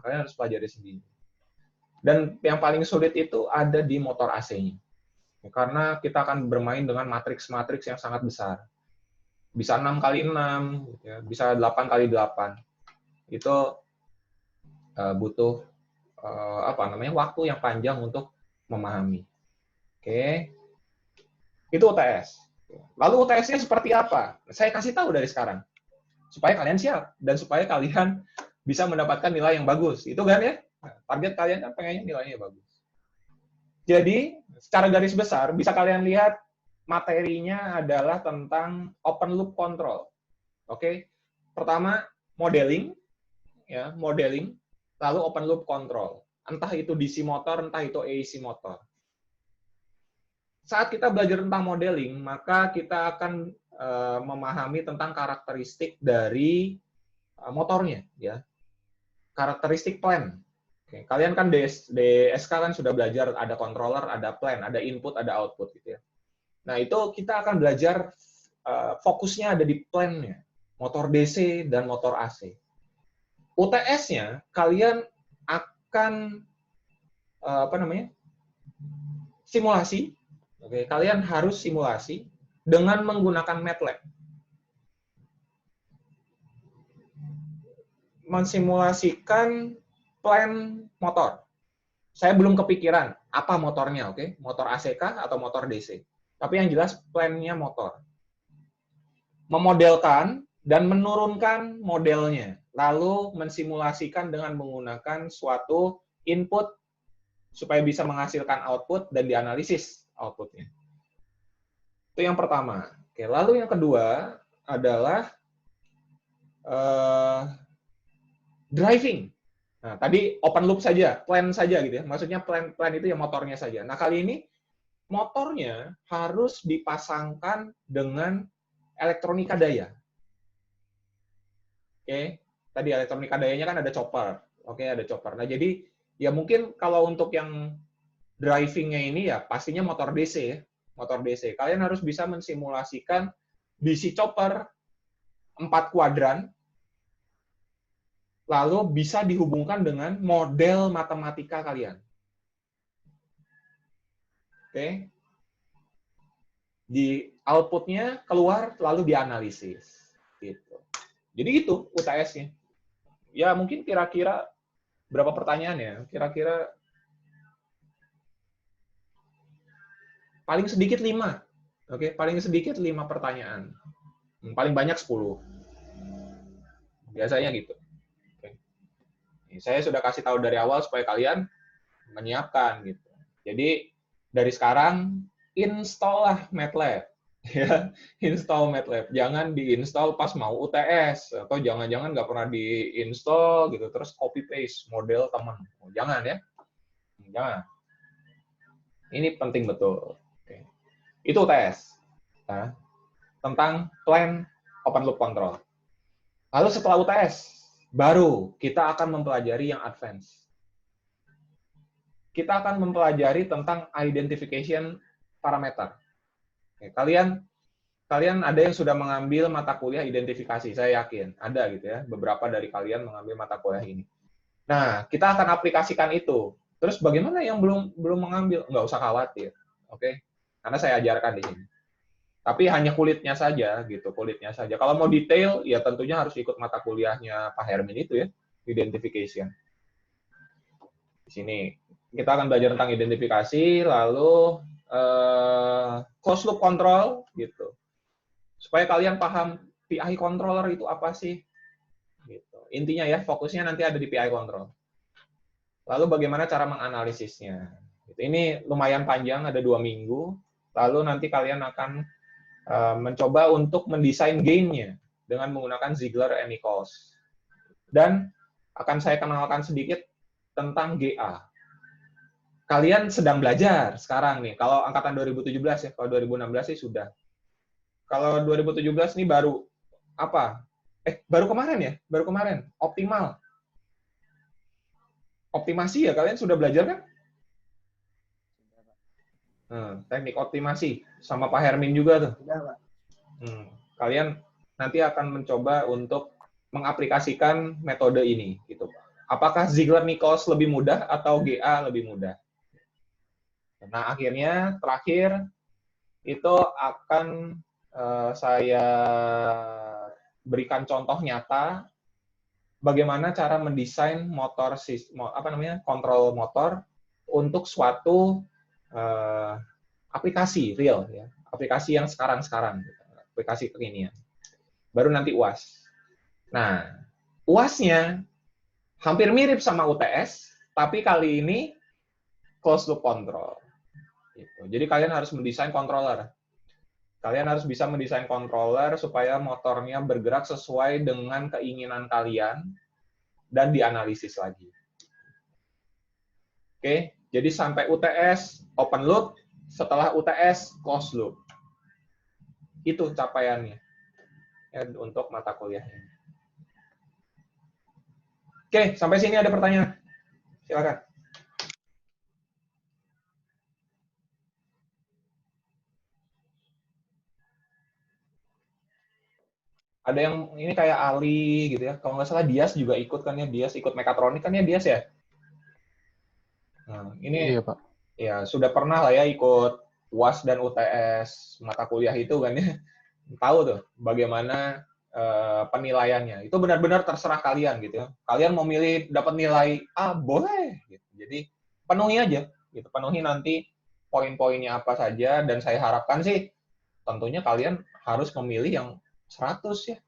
Kalian harus pelajari sendiri. Dan yang paling sulit itu ada di motor AC-nya. Karena kita akan bermain dengan matriks-matriks yang sangat besar. Bisa 6x6, ya, bisa 8x8. Itu butuh waktu yang panjang untuk memahami. Oke. Itu UTS. Lalu UTS-nya seperti apa? Saya kasih tahu dari sekarang. Supaya kalian siap dan supaya kalian bisa mendapatkan nilai yang bagus. Itu kan ya? Target kalian kan pengennya nilainya bagus. Jadi, secara garis besar, bisa kalian lihat materinya adalah tentang open loop control. Oke? Pertama, modeling, ya, modeling, lalu open loop control. Entah itu DC motor, entah itu AC motor. Saat kita belajar tentang modeling, maka kita akan memahami tentang karakteristik dari motornya, ya. Karakteristik plan. Oke, kalian kan DSK kan sudah belajar ada controller, ada plan, ada input, ada output gitu ya. Nah, itu kita akan belajar fokusnya ada di plan-nya, motor DC dan motor AC. UTS-nya kalian akan simulasi. Oke, kalian harus simulasi dengan menggunakan MATLAB. Mensimulasikan plan motor. Saya belum kepikiran apa motornya, oke? Motor AC kah atau motor DC? Tapi yang jelas plan-nya motor. Memodelkan dan menurunkan modelnya, lalu mensimulasikan dengan menggunakan suatu input supaya bisa menghasilkan output dan dianalisis outputnya. Itu yang pertama. Oke, lalu yang kedua adalah driving. Nah, tadi open loop saja, plan saja gitu ya. Maksudnya plan itu yang motornya saja. Nah, kali ini motornya harus dipasangkan dengan elektronika daya. Oke, tadi elektronika dayanya kan ada chopper. Oke, ada chopper. Nah, jadi ya mungkin kalau untuk yang driving-nya ini ya pastinya motor DC ya. Motor DC. Kalian harus bisa mensimulasikan DC chopper 4 kuadran, lalu bisa dihubungkan dengan model matematika kalian. Oke. Di outputnya keluar, lalu dianalisis. Gitu. Jadi itu UTS-nya. Ya mungkin kira-kira berapa pertanyaan ya? Kira-kira paling sedikit 5. Oke, paling sedikit 5 pertanyaan. Paling banyak 10. Biasanya gitu. Saya sudah kasih tahu dari awal supaya kalian menyiapkan gitu. Jadi dari sekarang install lah MATLAB, ya, install MATLAB. Jangan diinstal pas mau UTS atau jangan-jangan nggak pernah diinstal gitu terus copy paste model teman. Jangan ya, jangan. Ini penting betul. Oke. Itu UTS ya, tentang plan open loop control. Lalu setelah UTS baru kita akan mempelajari yang advance. Kita akan mempelajari tentang identification parameter. Oke, kalian ada yang sudah mengambil mata kuliah identifikasi, saya yakin ada gitu ya. Beberapa dari kalian mengambil mata kuliah ini. Nah, kita akan aplikasikan itu. Terus bagaimana yang belum mengambil? Nggak usah khawatir, oke? Karena saya ajarkan di sini. Tapi hanya kulitnya saja, gitu, kulitnya saja. Kalau mau detail, ya tentunya harus ikut mata kuliahnya Pak Hermin itu ya, identification. Di sini kita akan belajar tentang identifikasi, lalu closed loop control, gitu. Supaya kalian paham PI controller itu apa sih? Gitu. Intinya ya, fokusnya nanti ada di PI control. Lalu bagaimana cara menganalisisnya? Ini lumayan panjang, ada 2 minggu. Lalu nanti kalian akan mencoba untuk mendesain gain-nya dengan menggunakan Ziegler and Nichols. Dan akan saya kenalkan sedikit tentang GA. Kalian sedang belajar sekarang nih. Kalau angkatan 2017 ya, kalau 2016 sih sudah. Kalau 2017 ini baru apa? Baru kemarin ya? Baru kemarin. Optimal. Optimasi ya, kalian sudah belajar kan? Teknik optimasi sama Pak Hermin juga tuh. Kalian nanti akan mencoba untuk mengaplikasikan metode ini gitu. Apakah Ziegler-Nichols lebih mudah atau GA lebih mudah? Nah, akhirnya terakhir itu akan saya berikan contoh nyata bagaimana cara mendesain motor kontrol motor untuk suatu aplikasi real ya, aplikasi yang sekarang-sekarang, aplikasi kekinian. Baru nanti UAS. Nah, UAS-nya hampir mirip sama UTS, tapi kali ini closed loop control. Gitu. Jadi kalian harus mendesain controller. Kalian harus bisa mendesain controller supaya motornya bergerak sesuai dengan keinginan kalian dan dianalisis lagi. Oke, jadi sampai UTS open loop, setelah UTS closed loop. Itu capaiannya ya, untuk mata kuliah ini. Oke, sampai sini ada pertanyaan? Silakan. Ada yang ini kayak Ali gitu ya. Kalau nggak salah Dias juga ikut kan ya. Dias ikut mekatronik kan ya Dias ya? Nah, ini Iya, Pak. ya sudah pernah lah ya ikut UAS dan UTS mata kuliah itu kan ya. Tahu tuh bagaimana penilaiannya. Itu benar-benar terserah kalian gitu ya. Kalian mau milih dapat nilai A, boleh. Gitu. Jadi penuhi aja. Gitu. Penuhi nanti poin-poinnya apa saja. Dan saya harapkan sih tentunya kalian harus memilih yang 100 ya.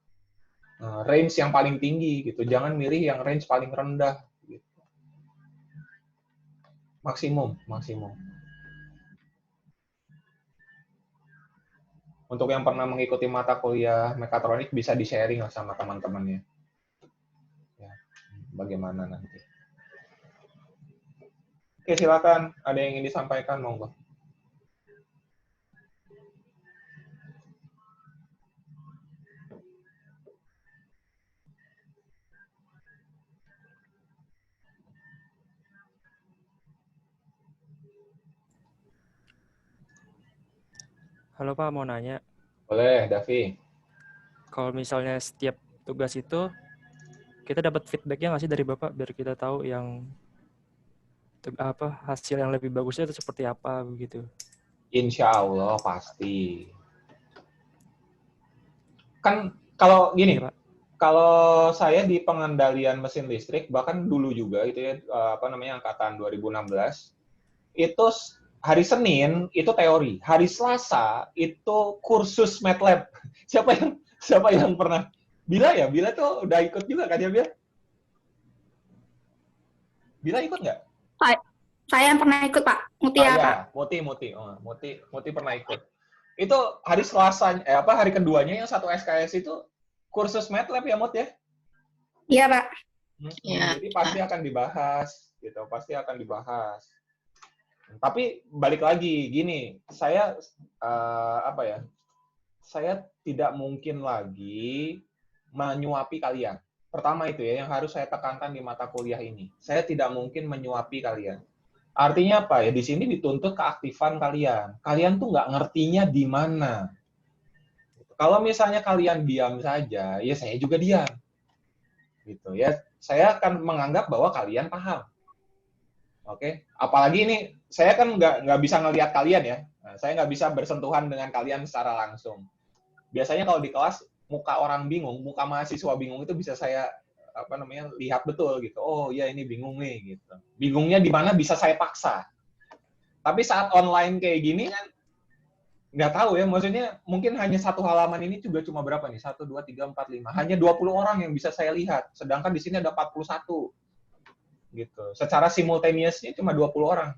Range yang paling tinggi gitu. Jangan milih yang range paling rendah. Gitu. Maksimum. Untuk yang pernah mengikuti mata kuliah mekatronik bisa di-sharing sama teman-temannya. Ya, bagaimana nanti. Oke, silakan. Ada yang ingin disampaikan, monggo. Halo Pak, mau nanya. Boleh, Davi. Kalau misalnya setiap tugas itu, kita dapat feedback-nya nggak sih dari Bapak, biar kita tahu yang hasil yang lebih bagusnya itu seperti apa begitu? Insya Allah pasti. Kan kalau gini, Iya, Pak. kalau saya di pengendalian mesin listrik, bahkan dulu juga itu ya, angkatan 2016, itu hari Senin itu teori, hari Selasa itu kursus MATLAB. Siapa yang pernah? Bila tuh udah ikut juga kan ya, Bila? Bila ikut nggak? Saya yang pernah ikut, Pak. Muti ya, Pak. Muti pernah ikut. Itu hari Selasa, hari keduanya yang satu SKS itu kursus MATLAB ya, Mut ya? Iya, Pak. Ya. Jadi pasti akan dibahas, gitu. Pasti akan dibahas. Tapi balik lagi, gini, saya saya tidak mungkin lagi menyuapi kalian. Pertama itu ya, yang harus saya tekankan di mata kuliah ini. Saya tidak mungkin menyuapi kalian. Artinya apa ya? Di sini dituntut keaktifan kalian. Kalian tuh nggak ngertinya di mana. Kalau misalnya kalian diam saja, ya saya juga diam. Gitu ya. Saya akan menganggap bahwa kalian paham. Oke, apalagi ini saya kan nggak bisa ngelihat kalian ya. Nah, saya nggak bisa bersentuhan dengan kalian secara langsung. Biasanya kalau di kelas muka orang bingung, muka mahasiswa bingung itu bisa saya lihat betul gitu. Oh ya ini bingung nih gitu. Bingungnya di mana bisa saya paksa. Tapi saat online kayak gini kan nggak tahu ya. Maksudnya mungkin hanya satu halaman ini juga cuma berapa nih? 1, 2, 3, 4, 5. Hanya 20 orang yang bisa saya lihat. Sedangkan di sini ada 41. Gitu. Secara simultaneousnya cuma 20 orang.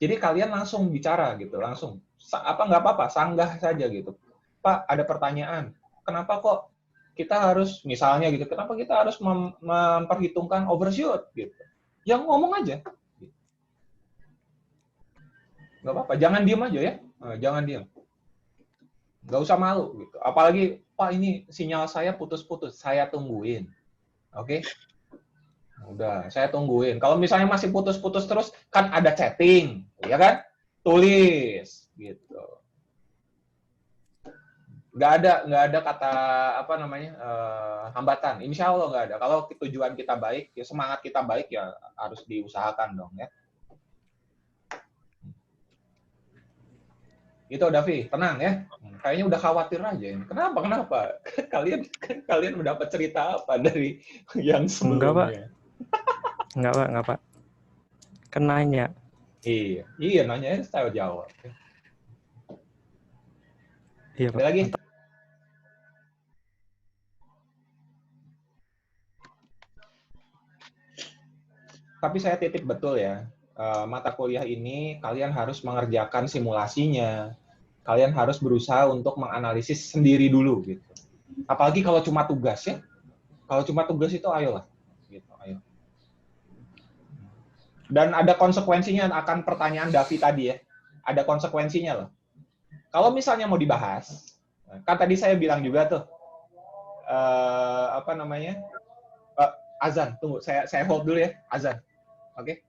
Jadi kalian langsung bicara gitu, langsung. Nggak apa-apa, sanggah saja gitu. Pak, ada pertanyaan. Kenapa kok kita harus, misalnya gitu, kenapa kita harus memperhitungkan overshoot gitu? Yang ngomong aja. Nggak apa-apa, jangan diem aja ya. Jangan diem. Nggak usah malu gitu. Apalagi, Pak ini sinyal saya putus-putus, saya tungguin. Oke? Udah, saya tungguin. Kalau misalnya masih putus-putus terus, kan ada chatting, ya kan? Tulis, gitu. nggak ada kata apa namanya hambatan. Insya Allah nggak ada. Kalau tujuan kita baik, ya semangat kita baik ya harus diusahakan dong ya. Itu Davi, tenang ya. Kayaknya udah khawatir aja ini. Kenapa? Kalian mendapat cerita apa dari yang sebelumnya? Enggak, Pak. Kan nanya. Iya, nanya saya jawab. Iya, Pak. Ada lagi? Tapi saya titip betul ya. Mata kuliah ini kalian harus mengerjakan simulasinya. Kalian harus berusaha untuk menganalisis sendiri dulu gitu. Apalagi kalau cuma tugas ya. Kalau cuma tugas itu ayolah gitu, ayo. Dan ada konsekuensinya akan pertanyaan Davi tadi ya. Ada konsekuensinya loh. Kalau misalnya mau dibahas, kan tadi saya bilang juga tuh apa namanya? Azan, tunggu saya hold dulu ya, azan. Oke.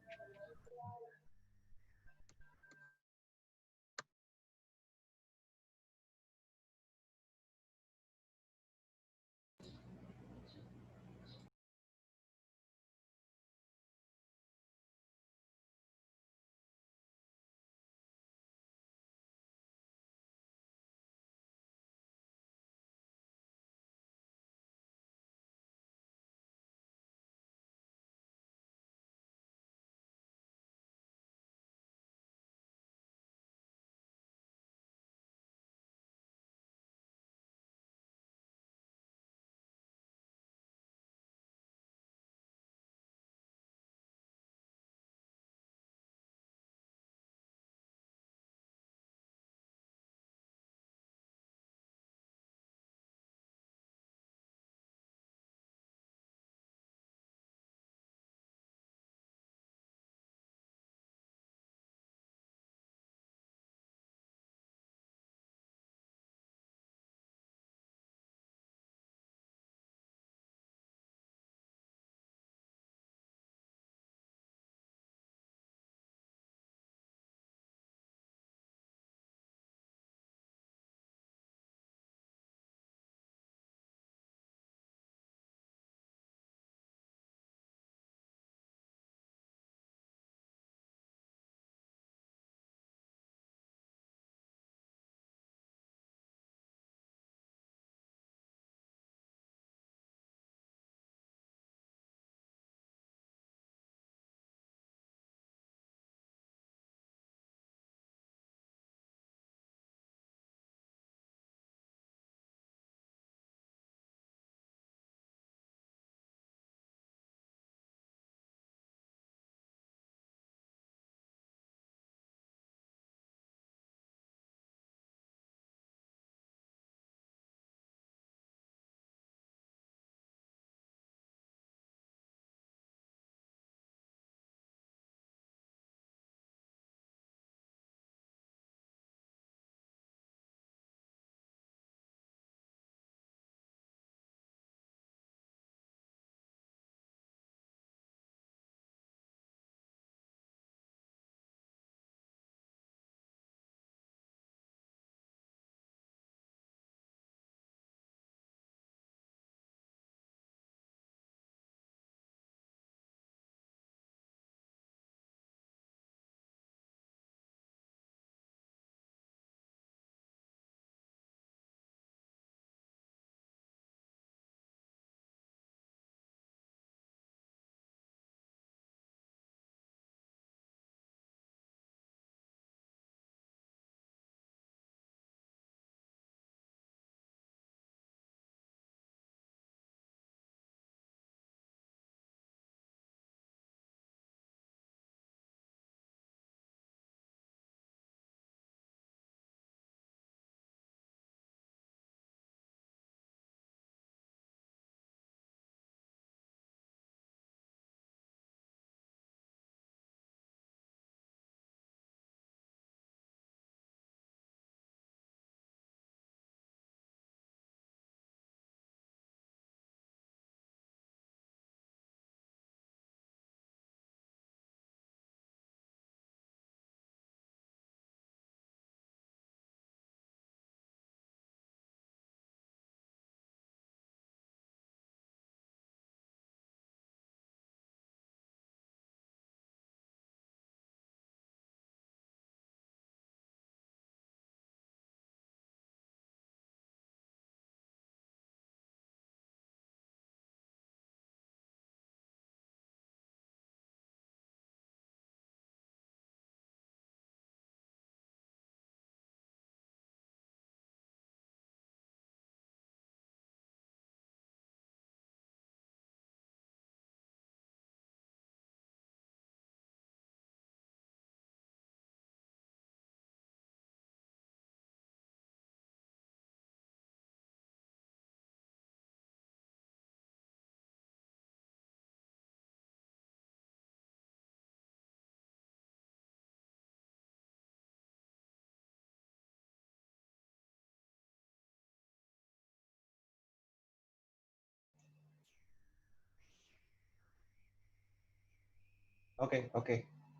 Oke.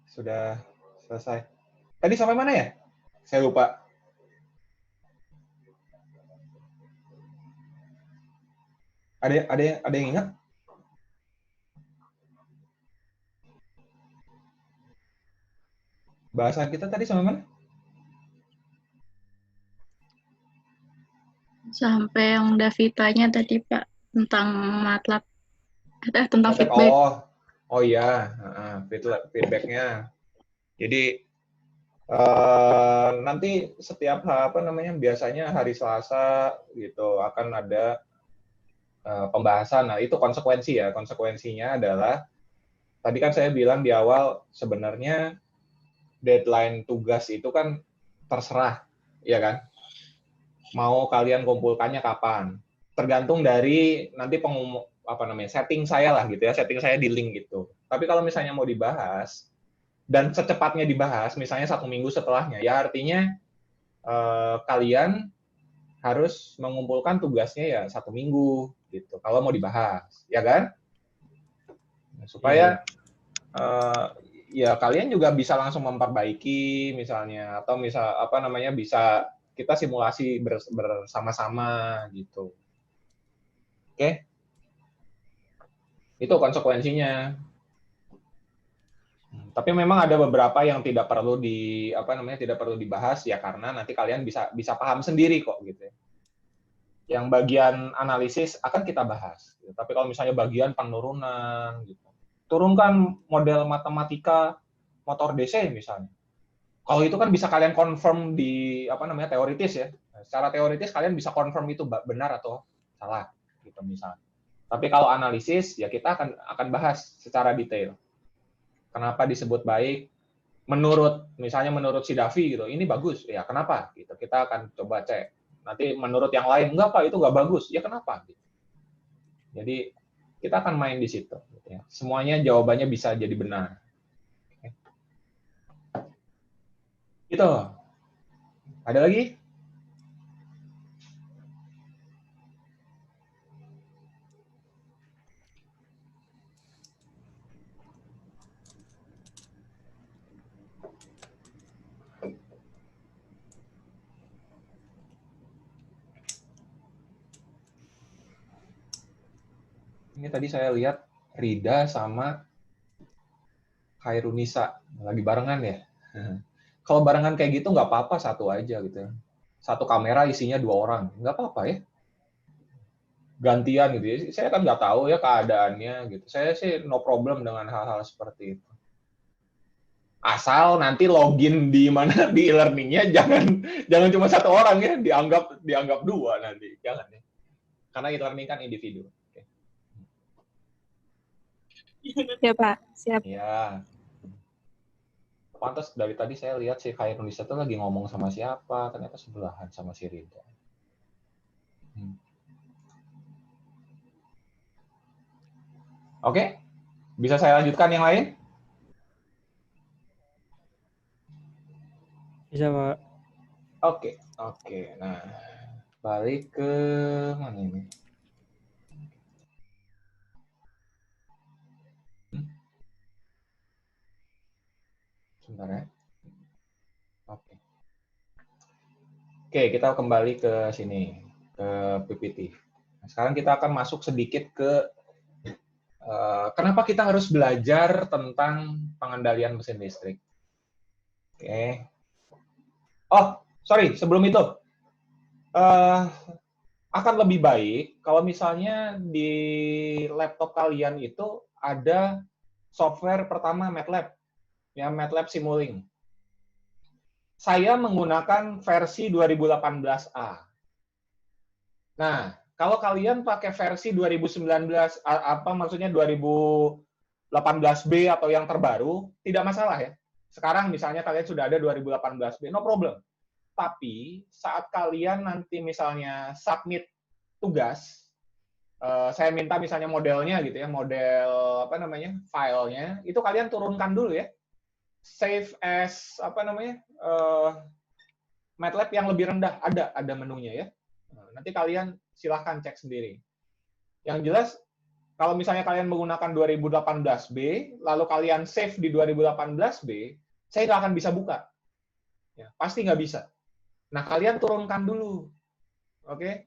Sudah selesai. Tadi sampai mana ya? Saya lupa. Ada yang ingat? Bahasan kita tadi sampai mana? Sampai yang Davitanya tadi, Pak, tentang MATLAB. Tentang feedback. Oh iya, feedbacknya. Jadi nanti setiap biasanya hari Selasa gitu akan ada pembahasan. Nah, itu konsekuensi ya. Konsekuensinya adalah tadi kan saya bilang di awal sebenarnya deadline tugas itu kan terserah, ya kan? Mau kalian kumpulkannya kapan? Tergantung dari nanti setting saya lah gitu ya, setting saya di link gitu. Tapi kalau misalnya mau dibahas dan secepatnya dibahas, misalnya 1 minggu setelahnya, ya artinya kalian harus mengumpulkan tugasnya ya 1 minggu gitu. Kalau mau dibahas, ya kan? Supaya ya kalian juga bisa langsung memperbaiki misalnya, atau bisa kita simulasi bersama-sama gitu. Oke? Itu konsekuensinya. Tapi memang ada beberapa yang tidak perlu tidak perlu dibahas ya karena nanti kalian bisa paham sendiri kok gitu. Yang bagian analisis akan kita bahas. Gitu. Tapi kalau misalnya bagian penurunan gitu. Turunkan model matematika motor DC misalnya. Kalau itu kan bisa kalian confirm di teoritis ya. Secara teoritis kalian bisa confirm itu benar atau salah gitu misalnya. Tapi kalau analisis ya kita akan bahas secara detail. Kenapa disebut baik? Menurut si Davi gitu, ini bagus. Ya kenapa? Gitu. Kita akan coba cek. Nanti menurut yang lain enggak Pak, itu enggak bagus. Ya kenapa? Gitu. Jadi kita akan main di situ. Gitu ya. Semuanya jawabannya bisa jadi benar. Gitu. Ada lagi? Ini tadi saya lihat Rida sama Khairunisa lagi barengan ya. Kalau barengan kayak gitu nggak apa-apa, satu aja gitu. Satu kamera isinya 2 orang, nggak apa-apa ya. Gantian gitu ya. Saya kan nggak tahu ya keadaannya gitu. Saya sih no problem dengan hal-hal seperti itu. Asal nanti login di mana di e-learningnya jangan cuma 1 orang ya, dianggap 2 nanti. Jangan ya. Karena e-learning kan individu. Oke. Ya, Pak. Siap. Ya. Pantas dari tadi saya lihat si Khairunisa tuh lagi ngomong sama siapa, ternyata sebelahan sama si Rida. Oke, bisa saya lanjutkan yang lain? Bisa, Pak. Oke. Nah, balik ke mana ini? Sebentar ya. Oke, kita kembali ke sini, ke PPT. Nah, sekarang kita akan masuk sedikit ke kenapa kita harus belajar tentang pengendalian mesin listrik. Oke. Oh, sorry, sebelum itu. Akan lebih baik kalau misalnya di laptop kalian itu ada software pertama MATLAB, ya MATLAB Simulink. Saya menggunakan versi 2018A. Nah, kalau kalian pakai versi 2019, maksudnya 2018B atau yang terbaru, tidak masalah ya. Sekarang misalnya kalian sudah ada 2018B, no problem. Tapi saat kalian nanti misalnya submit tugas, saya minta misalnya modelnya gitu ya, model filenya, itu kalian turunkan dulu ya. Save as MATLAB yang lebih rendah, ada menunya ya. Nanti kalian silahkan cek sendiri. Yang jelas kalau misalnya kalian menggunakan 2018B, lalu kalian save di 2018B, saya nggak akan bisa buka. Ya, pasti nggak bisa. Nah, kalian turunkan dulu. Oke?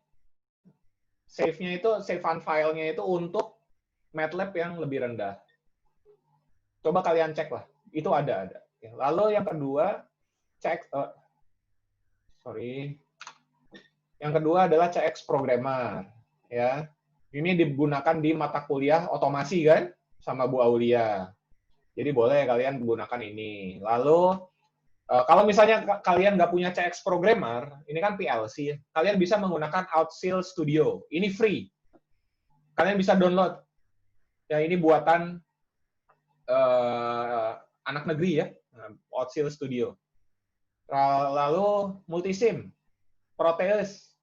Save-nya itu, save file-nya itu untuk MATLAB yang lebih rendah. Coba kalian cek lah. Itu ada. Ya, lalu yang kedua, Yang kedua adalah CX Programmer. Ya. Ini digunakan di mata kuliah otomasi kan, sama Bu Aulia. Jadi boleh kalian menggunakan ini. Lalu kalau misalnya kalian nggak punya CX Programmer, ini kan PLC, kalian bisa menggunakan Outsil Studio. Ini free. Kalian bisa download. Ya, ini buatan anak negeri ya, Outsil Studio. Lalu Multisim, Proteus.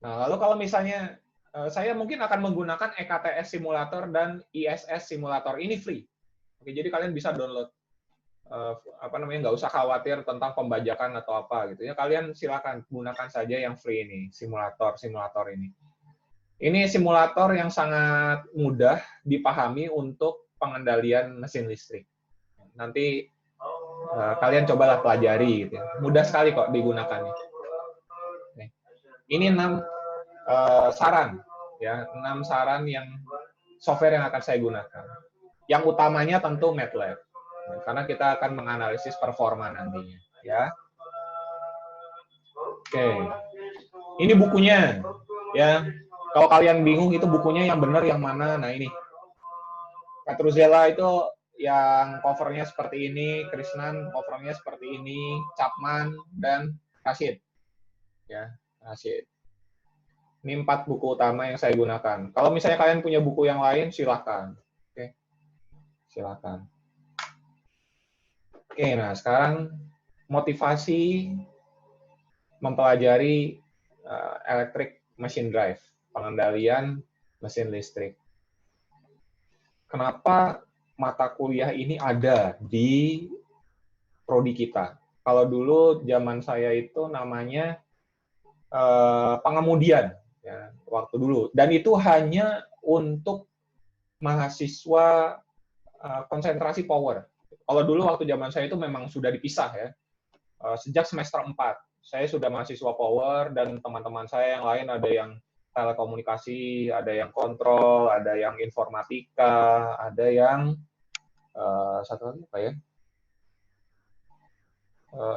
Nah, lalu kalau misalnya saya mungkin akan menggunakan EKTS Simulator dan ISS Simulator. Ini free. Oke, jadi kalian bisa download. Nggak usah khawatir tentang pembajakan atau apa gitu ya. Kalian silakan gunakan saja yang free ini, simulator ini. Ini simulator yang sangat mudah dipahami untuk pengendalian mesin listrik. Nanti kalian cobalah pelajari gitu ya. Mudah sekali kok digunakannya. Ini 6 saran ya, 6 saran yang software yang akan saya gunakan. Yang utamanya tentu MATLAB. Karena kita akan menganalisis performa nantinya, ya. Oke. Ini bukunya, ya. Kalau kalian bingung itu bukunya yang benar yang mana, nah ini. Petruzela itu yang covernya seperti ini, Krishnan covernya seperti ini, Chapman dan Rashid. Ya, Rashid. Ini 4 buku utama yang saya gunakan. Kalau misalnya kalian punya buku yang lain, silakan. Oke. Silakan. Oke, nah sekarang motivasi mempelajari electric machine drive, pengendalian mesin listrik. Kenapa mata kuliah ini ada di prodi kita? Kalau dulu zaman saya itu namanya pengemudian, ya, waktu dulu. Dan itu hanya untuk mahasiswa konsentrasi power. Kalau dulu waktu zaman saya itu memang sudah dipisah ya. Sejak semester 4, saya sudah mahasiswa power dan teman-teman saya yang lain ada yang telekomunikasi, ada yang kontrol, ada yang informatika, ada yang satu lagi apa ya?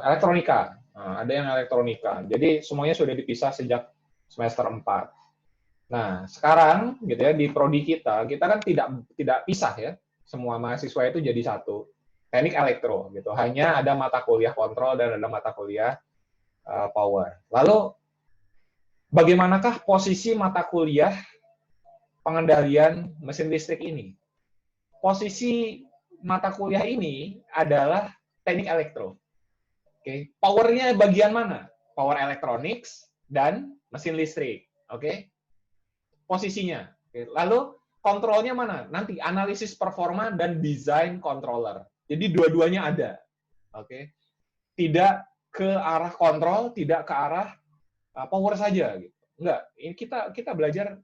Elektronika. Nah, ada yang elektronika. Jadi semuanya sudah dipisah sejak semester 4. Nah, sekarang gitu ya di prodi kita kan tidak pisah ya. Semua mahasiswa itu jadi satu. Teknik elektro gitu. Hanya ada mata kuliah kontrol dan ada mata kuliah power. Lalu bagaimanakah posisi mata kuliah pengendalian mesin listrik ini? Posisi mata kuliah ini adalah teknik elektro. Oke, powernya bagian mana? Power electronics dan mesin listrik. Oke, posisinya. Oke. Lalu kontrolnya mana? Nanti analisis performa dan desain controller. Jadi dua-duanya ada. Oke. Tidak ke arah kontrol, tidak ke arah power saja gitu. Enggak, ini kita belajar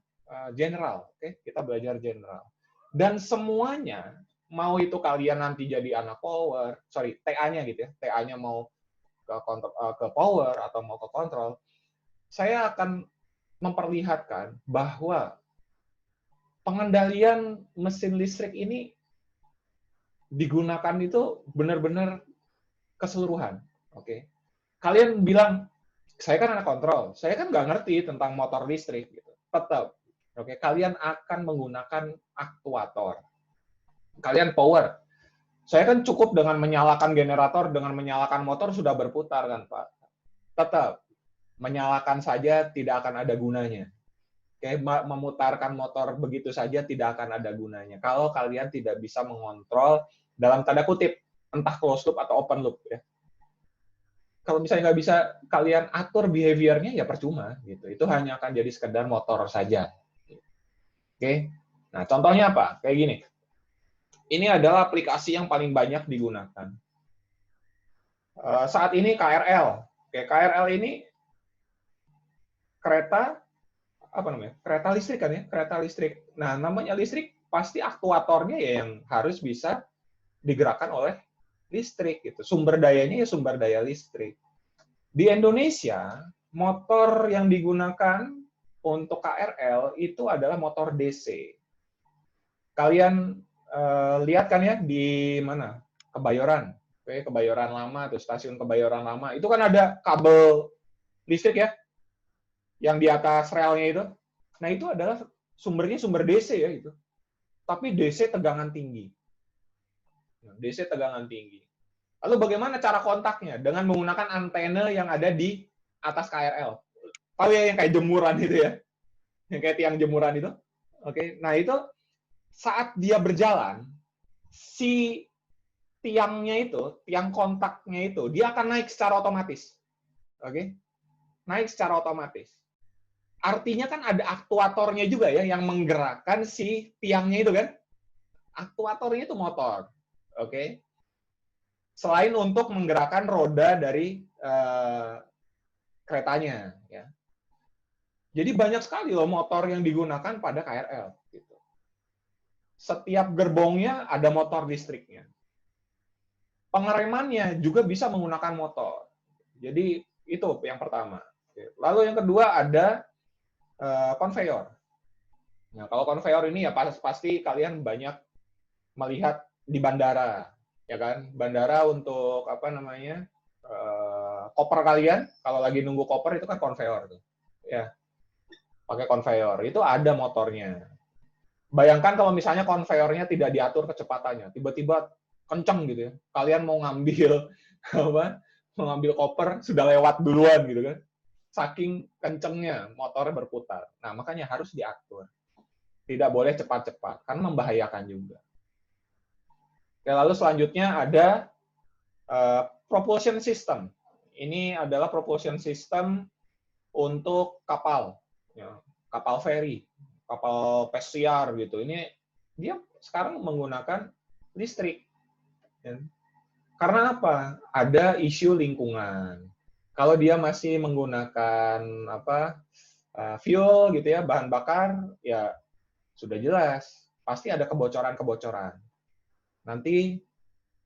general, oke? Kita belajar general. Dan semuanya mau itu kalian nanti jadi anak power, TA-nya gitu ya. TA-nya mau ke power atau mau ke kontrol. Saya akan memperlihatkan bahwa pengendalian mesin listrik ini digunakan itu benar-benar keseluruhan. Oke. Kalian bilang, saya kan anak kontrol, saya kan nggak ngerti tentang motor listrik. Gitu. Tetap, oke. Kalian akan menggunakan aktuator. Kalian power. Saya kan cukup dengan menyalakan generator, dengan menyalakan motor sudah berputar kan, Pak. Tetap, menyalakan saja tidak akan ada gunanya. Oke, memutarkan motor begitu saja tidak akan ada gunanya. Kalau kalian tidak bisa mengontrol dalam tanda kutip, entah closed loop atau open loop ya. Kalau misalnya nggak bisa kalian atur behavior-nya ya percuma gitu. Itu hanya akan jadi sekedar motor saja. Oke. Nah, contohnya apa? Kayak gini. Ini adalah aplikasi yang paling banyak digunakan. Saat ini KRL. Oke, KRL ini kereta apa namanya? Kereta listrik kan ya, kereta listrik. Nah, namanya listrik pasti aktuatornya ya yang harus bisa digerakkan oleh listrik gitu. Sumber dayanya ya sumber daya listrik. Di Indonesia, motor yang digunakan untuk KRL itu adalah motor DC. Kalian lihat kan ya di mana? Kebayoran. Oke, Kebayoran Lama tuh, stasiun Kebayoran Lama. Itu kan ada kabel listrik ya yang di atas relnya itu. Nah, itu adalah sumbernya sumber DC ya itu. Tapi DC tegangan tinggi. DC tegangan tinggi. Lalu bagaimana cara kontaknya? Dengan menggunakan antena yang ada di atas KRL. Tahu ya yang kayak jemuran itu ya? Yang kayak tiang jemuran itu? Oke, nah itu saat dia berjalan, si tiangnya itu, tiang kontaknya itu, dia akan naik secara otomatis. Oke? Naik secara otomatis. Artinya kan ada aktuatornya juga ya, yang menggerakkan si tiangnya itu kan. Aktuatornya itu motor. Oke? Selain untuk menggerakkan roda dari keretanya. Ya. Jadi banyak sekali loh motor yang digunakan pada KRL. Gitu. Setiap gerbongnya ada motor listriknya. Pengeremannya juga bisa menggunakan motor. Jadi itu yang pertama. Lalu yang kedua ada konveyor. Nah, kalau konveyor ini ya pasti kalian banyak melihat di bandara, ya kan? Bandara untuk apa namanya? Koper kalian, kalau lagi nunggu koper itu kan konveyor tuh. Ya. Pakai konveyor. Itu ada motornya. Bayangkan kalau misalnya konveyornya tidak diatur kecepatannya, tiba-tiba kenceng gitu ya. Kalian mau ngambil apa? Mau ngambil koper sudah lewat duluan gitu kan. Saking kencengnya motornya berputar. Nah, makanya harus diatur. Tidak boleh cepat-cepat karena membahayakan juga. Oke, lalu selanjutnya ada propulsion system. Ini adalah propulsion system untuk kapal, ya, kapal feri, kapal pesiar gitu. Ini dia sekarang menggunakan listrik. Ya. Karena apa? Ada isu lingkungan. Kalau dia masih menggunakan apa fuel gitu ya, bahan bakar, ya sudah jelas pasti ada kebocoran-kebocoran. Nanti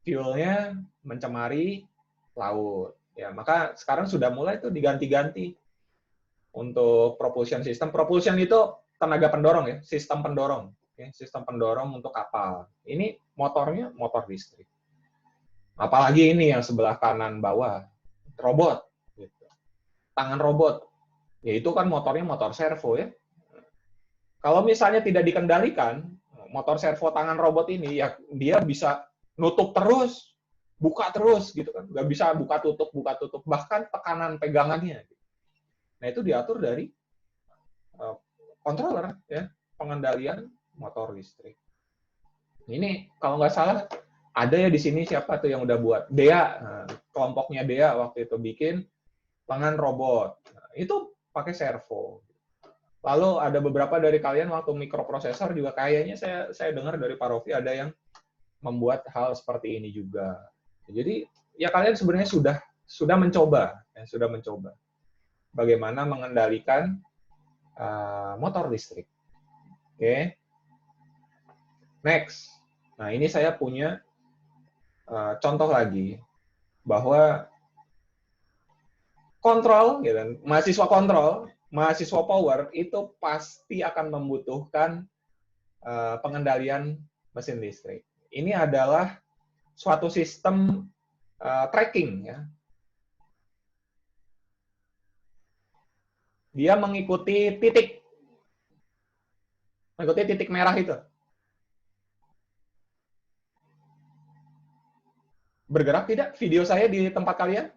fuelnya mencemari laut. Ya, maka sekarang sudah mulai tuh diganti-ganti untuk propulsion system. Propulsion itu tenaga pendorong ya, sistem pendorong. Ya, sistem pendorong untuk kapal. Ini motornya motor listrik. Apalagi ini yang sebelah kanan bawah, robot. Gitu. Tangan robot. Ya itu kan motornya motor servo ya. Kalau misalnya tidak dikendalikan, motor servo tangan robot ini, ya dia bisa nutup terus, buka terus gitu kan, nggak bisa buka tutup, bahkan tekanan pegangannya. Nah itu diatur dari controller ya, pengendalian motor listrik. Ini kalau nggak salah ada ya di sini siapa tuh yang udah buat Dea, kelompoknya Dea waktu itu bikin tangan robot. Nah, itu pakai servo. Lalu ada beberapa dari kalian waktu mikroprosesor juga kayaknya saya dengar dari Pak Rofi ada yang membuat hal seperti ini juga. Jadi ya kalian sebenarnya sudah mencoba bagaimana mengendalikan motor listrik. Oke. Next. Nah, ini saya punya contoh lagi bahwa kontrol gitu, mahasiswa power itu pasti akan membutuhkan pengendalian mesin listrik. Ini adalah suatu sistem tracking ya. Dia mengikuti titik merah itu. Bergerak tidak video saya di tempat kalian?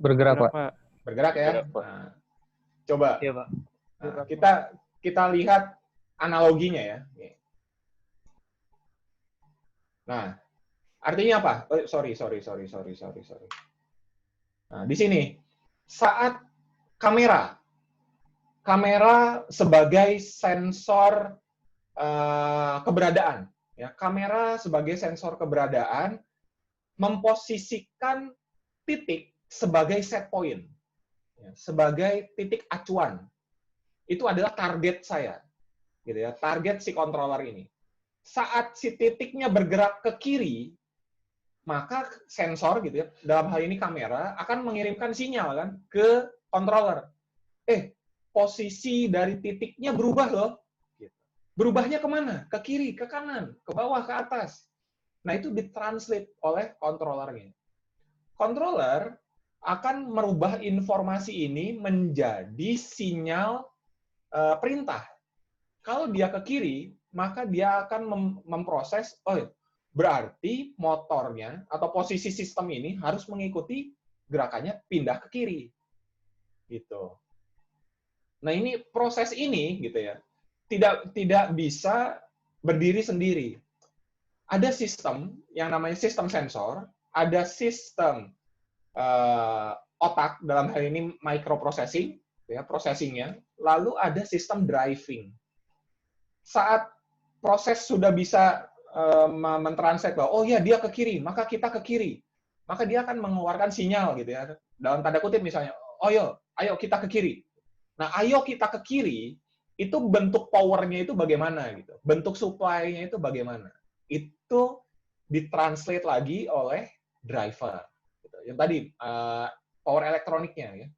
Bergerak, Pak. Bergerak ya. Nah, coba. Iya, Pak. Nah, kita lihat analoginya ya. Nah, artinya apa? Oh, sorry. Nah, di sini saat kamera sebagai sensor keberadaan, ya, kamera sebagai sensor keberadaan memposisikan titik sebagai set point, ya, sebagai titik acuan. itu adalah target saya, gitu ya, target si controller ini. Saat si titiknya bergerak ke kiri, maka sensor gitu ya, dalam hal ini kamera akan mengirimkan sinyal kan ke controller. Posisi dari titiknya berubah loh. Berubahnya kemana? Ke kiri, ke kanan, ke bawah, ke atas. Nah, itu ditranslate oleh controllernya. Controller akan merubah informasi ini menjadi sinyal perintah. Kalau dia ke kiri, maka dia akan memproses, berarti motornya atau posisi sistem ini harus mengikuti gerakannya pindah ke kiri. Gitu. Nah, ini proses ini gitu ya. Tidak bisa berdiri sendiri. Ada sistem yang namanya sistem sensor, ada sistem otak, dalam hal ini microprocessing, ya, processingnya, lalu ada sistem driving. Saat proses sudah bisa mentranslate bahwa, oh ya dia ke kiri, maka kita ke kiri. Maka dia akan mengeluarkan sinyal gitu ya. Dalam tanda kutip misalnya, ayo kita ke kiri. Nah, ayo kita ke kiri, itu bentuk powernya itu bagaimana gitu, bentuk supply-nya itu bagaimana, itu ditranslate lagi oleh driver gitu. Yang tadi power elektroniknya ya,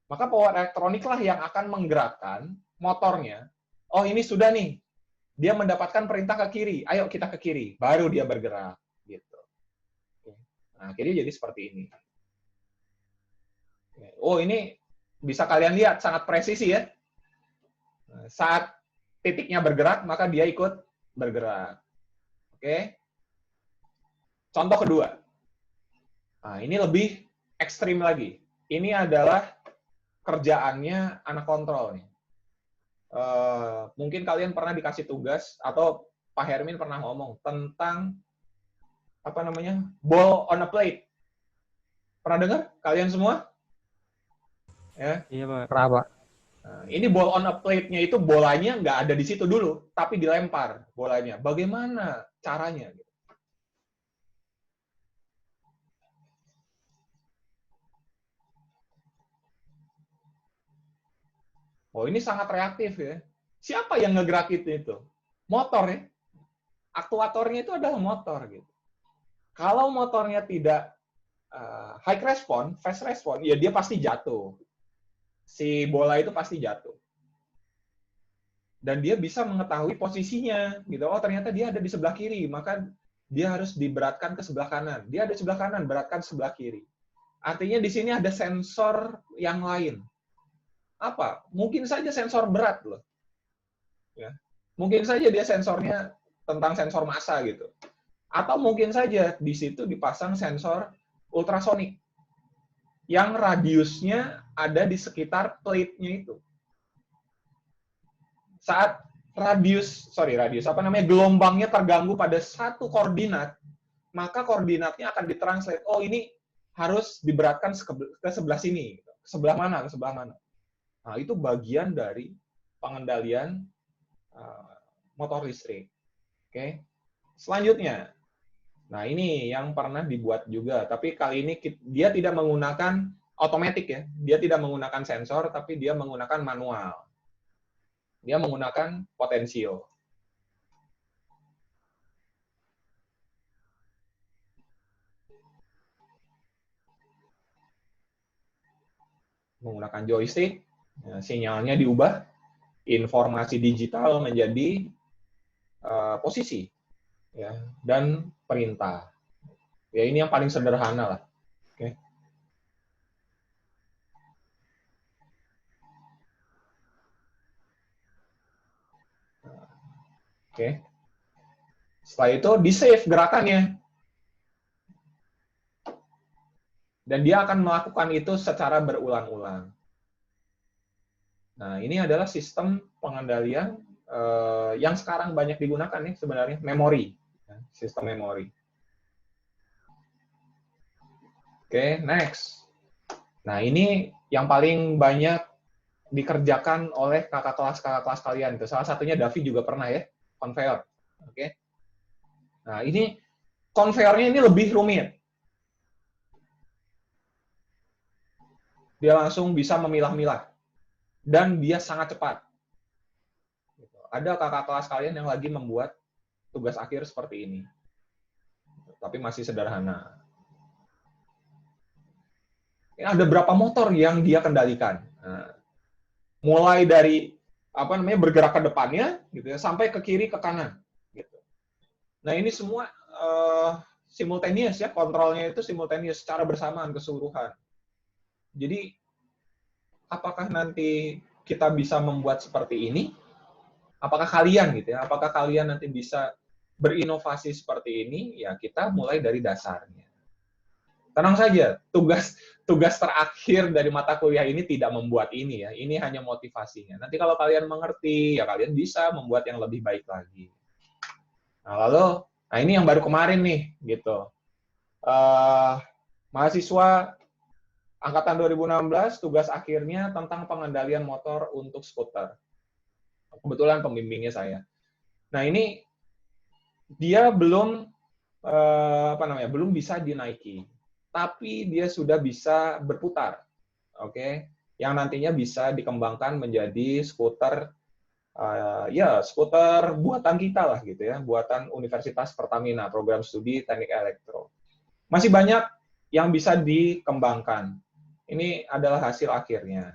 maka power elektronik lah yang akan menggerakkan motornya. Oh, ini sudah nih, dia mendapatkan perintah ke kiri, ayo kita ke kiri, baru dia bergerak gitu. Nah, akhirnya jadi seperti ini. Oh, ini bisa kalian lihat sangat presisi ya. Saat titiknya bergerak, maka dia ikut bergerak. Oke. Contoh kedua. Nah, ini lebih ekstrim lagi. Ini adalah kerjaannya anak kontrol nih. Mungkin kalian pernah dikasih tugas, atau Pak Hermin pernah ngomong tentang apa namanya, ball on a plate. Pernah dengar? Kalian semua? Ya. Iya, Pak. Pernah, Pak. Nah, ini ball on a plate-nya itu bolanya nggak ada di situ dulu, tapi dilempar bolanya. Bagaimana caranya? Oh, ini sangat reaktif ya. Siapa yang ngegerakin itu? Motor ya. Aktuatornya itu adalah motor gitu. Kalau motornya tidak high response, fast response, ya dia pasti jatuh. Si bola itu pasti jatuh. Dan dia bisa mengetahui posisinya gitu. Oh, ternyata dia ada di sebelah kiri, maka dia harus diberatkan ke sebelah kanan. Dia ada di sebelah kanan, beratkan sebelah kiri. Artinya di sini ada sensor yang lain. Apa? Mungkin saja sensor berat loh. Ya. Mungkin saja dia sensornya tentang sensor massa gitu. Atau mungkin saja di situ dipasang sensor ultrasonik yang radiusnya ada di sekitar plate-nya itu. Saat gelombangnya terganggu pada satu koordinat, maka koordinatnya akan ditranslate. Oh, ini harus diberatkan ke sebelah sini. Ke sebelah mana? Ke sebelah mana? Nah, itu bagian dari pengendalian motor listrik. Oke. Selanjutnya, nah ini yang pernah dibuat juga, tapi kali ini dia tidak menggunakan otomatis ya, dia tidak menggunakan sensor, tapi dia menggunakan manual. Dia menggunakan potensio. Menggunakan joystick, sinyalnya diubah, informasi digital menjadi posisi. Ya, dan perintah. Ya, ini yang paling sederhana lah. Oke. Oke. Setelah itu di-save gerakannya. Dan dia akan melakukan itu secara berulang-ulang. Nah, ini adalah sistem pengendalian yang sekarang banyak digunakan nih sebenarnya, memori. Sistem memori. Oke, next. Nah, ini yang paling banyak dikerjakan oleh kakak kelas kalian. Itu salah satunya Davi juga pernah ya, conveyor. Oke. Nah, ini conveyornya ini lebih rumit. Dia langsung bisa memilah-milah. dan dia sangat cepat. Ada kakak kelas kalian yang lagi membuat tugas akhir seperti ini, tapi masih sederhana. Ada berapa motor yang dia kendalikan? Nah, mulai dari bergerak ke depannya, gitu ya, sampai ke kiri ke kanan. Gitu. Nah ini semua simultaneous ya, kontrolnya itu simultaneous secara bersamaan keseluruhan. Jadi apakah nanti kita bisa membuat seperti ini? Apakah kalian gitu ya? Apakah kalian nanti bisa berinovasi seperti ini? Ya kita mulai dari dasarnya. Tenang saja, tugas terakhir dari mata kuliah ini tidak membuat ini ya. Ini hanya motivasinya. Nanti kalau kalian mengerti, ya kalian bisa membuat yang lebih baik lagi. Nah ini yang baru kemarin nih, gitu. Mahasiswa angkatan 2016 tugas akhirnya tentang pengendalian motor untuk skuter. Kebetulan pembimbingnya saya. Nah ini dia belum belum bisa dinaiki, tapi dia sudah bisa berputar, oke? Yang nantinya bisa dikembangkan menjadi skuter, skuter buatan kita lah gitu ya, buatan Universitas Pertamina, program studi teknik elektro. Masih banyak yang bisa dikembangkan. Ini adalah hasil akhirnya.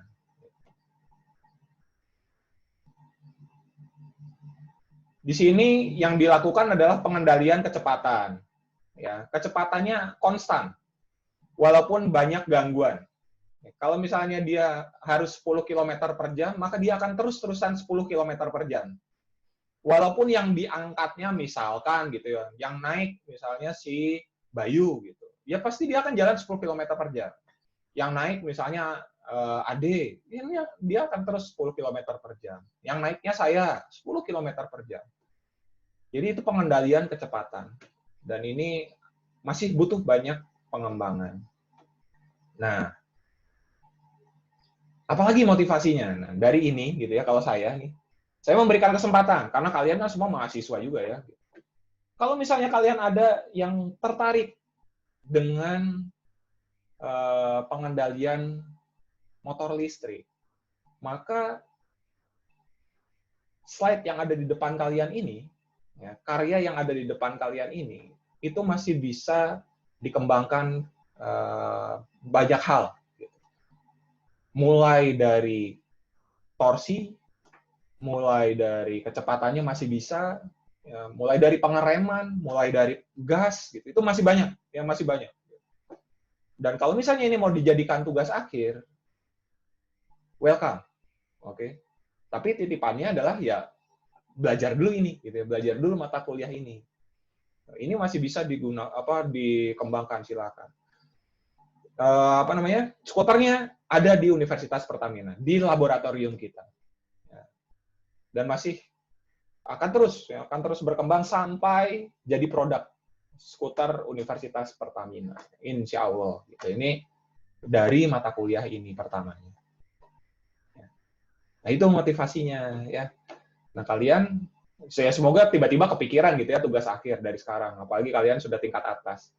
Di sini yang dilakukan adalah pengendalian kecepatan. Ya, kecepatannya konstan, walaupun banyak gangguan. Kalau misalnya dia harus 10 km per jam, maka dia akan terus-terusan 10 km per jam. Walaupun yang diangkatnya misalkan gitu ya, yang naik misalnya si Bayu gitu, ya pasti dia akan jalan 10 km per jam. Yang naik misalnya Ade, dia akan terus 10 km per jam. Yang naiknya saya 10 km per jam. Jadi itu pengendalian kecepatan. Dan ini masih butuh banyak pengembangan. Nah, apalagi motivasinya? Nah, dari ini gitu ya, kalau saya memberikan kesempatan karena kalian kan semua mahasiswa juga ya. Kalau misalnya kalian ada yang tertarik dengan pengendalian motor listrik, maka slide yang ada di depan kalian ini, ya, karya yang ada di depan kalian ini, itu masih bisa dikembangkan banyak hal. Gitu. Mulai dari torsi, mulai dari kecepatannya masih bisa, ya, mulai dari pengereman, mulai dari gas, gitu. Itu masih banyak, ya masih banyak. Dan kalau misalnya ini mau dijadikan tugas akhir, welcome, oke. Tapi titipannya adalah ya belajar dulu ini, gitu ya, belajar dulu mata kuliah ini. Ini masih bisa dikembangkan, silakan. Skuternya ada di Universitas Pertamina, di laboratorium kita, dan masih akan terus berkembang sampai jadi produk skuter Universitas Pertamina, insya Allah. Gitu. Ini dari mata kuliah ini pertamanya. Nah itu motivasinya ya. Nah kalian, saya semoga tiba-tiba kepikiran gitu ya tugas akhir dari sekarang. Apalagi kalian sudah tingkat atas.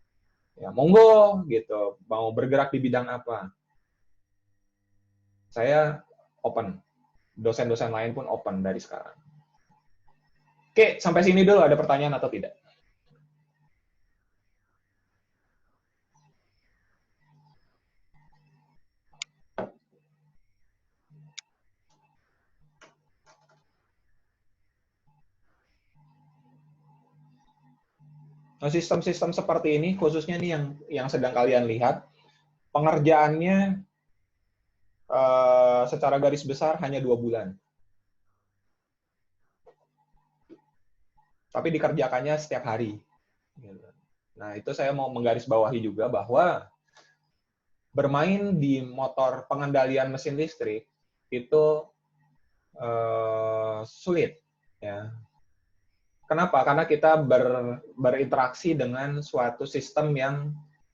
Ya monggo gitu, mau bergerak di bidang apa. Saya open. Dosen-dosen lain pun open dari sekarang. Oke, sampai sini dulu ada pertanyaan atau tidak? Nah, sistem-sistem seperti ini, khususnya nih yang sedang kalian lihat, pengerjaannya secara garis besar hanya 2 bulan. Tapi dikerjakannya setiap hari. Nah, itu saya mau menggarisbawahi juga bahwa bermain di motor pengendalian mesin listrik itu sulit. Ya. Kenapa? Karena kita berinteraksi dengan suatu sistem yang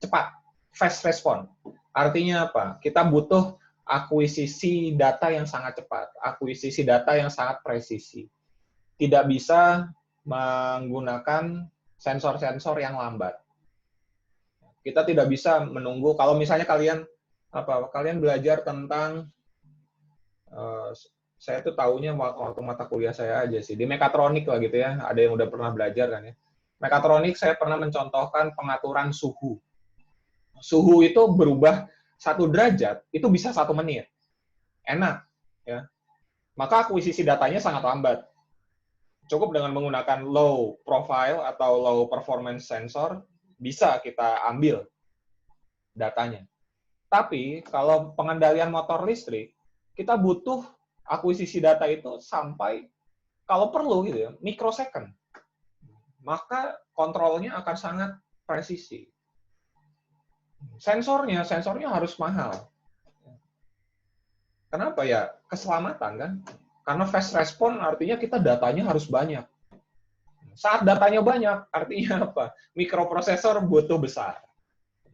cepat, fast response. Artinya apa? Kita butuh akuisisi data yang sangat cepat, akuisisi data yang sangat presisi. Tidak bisa menggunakan sensor-sensor yang lambat. Kita tidak bisa menunggu. Kalau misalnya kalian belajar tentang Saya tuh taunya waktu mata kuliah saya aja sih. Di mekatronik lah gitu ya. Ada yang udah pernah belajar kan ya. Mekatronik saya pernah mencontohkan pengaturan suhu. Suhu itu berubah 1 derajat, itu bisa 1 menit. Enak. Ya. Maka akuisisi datanya sangat lambat. Cukup dengan menggunakan low profile atau low performance sensor, bisa kita ambil datanya. Tapi kalau pengendalian motor listrik, kita butuh akuisisi data itu sampai, kalau perlu gitu ya, mikrosecond. Maka kontrolnya akan sangat presisi. Sensornya harus mahal. Kenapa ya? Keselamatan kan? Karena fast respon artinya kita datanya harus banyak. Saat datanya banyak, artinya apa? Mikroprosesor butuh besar.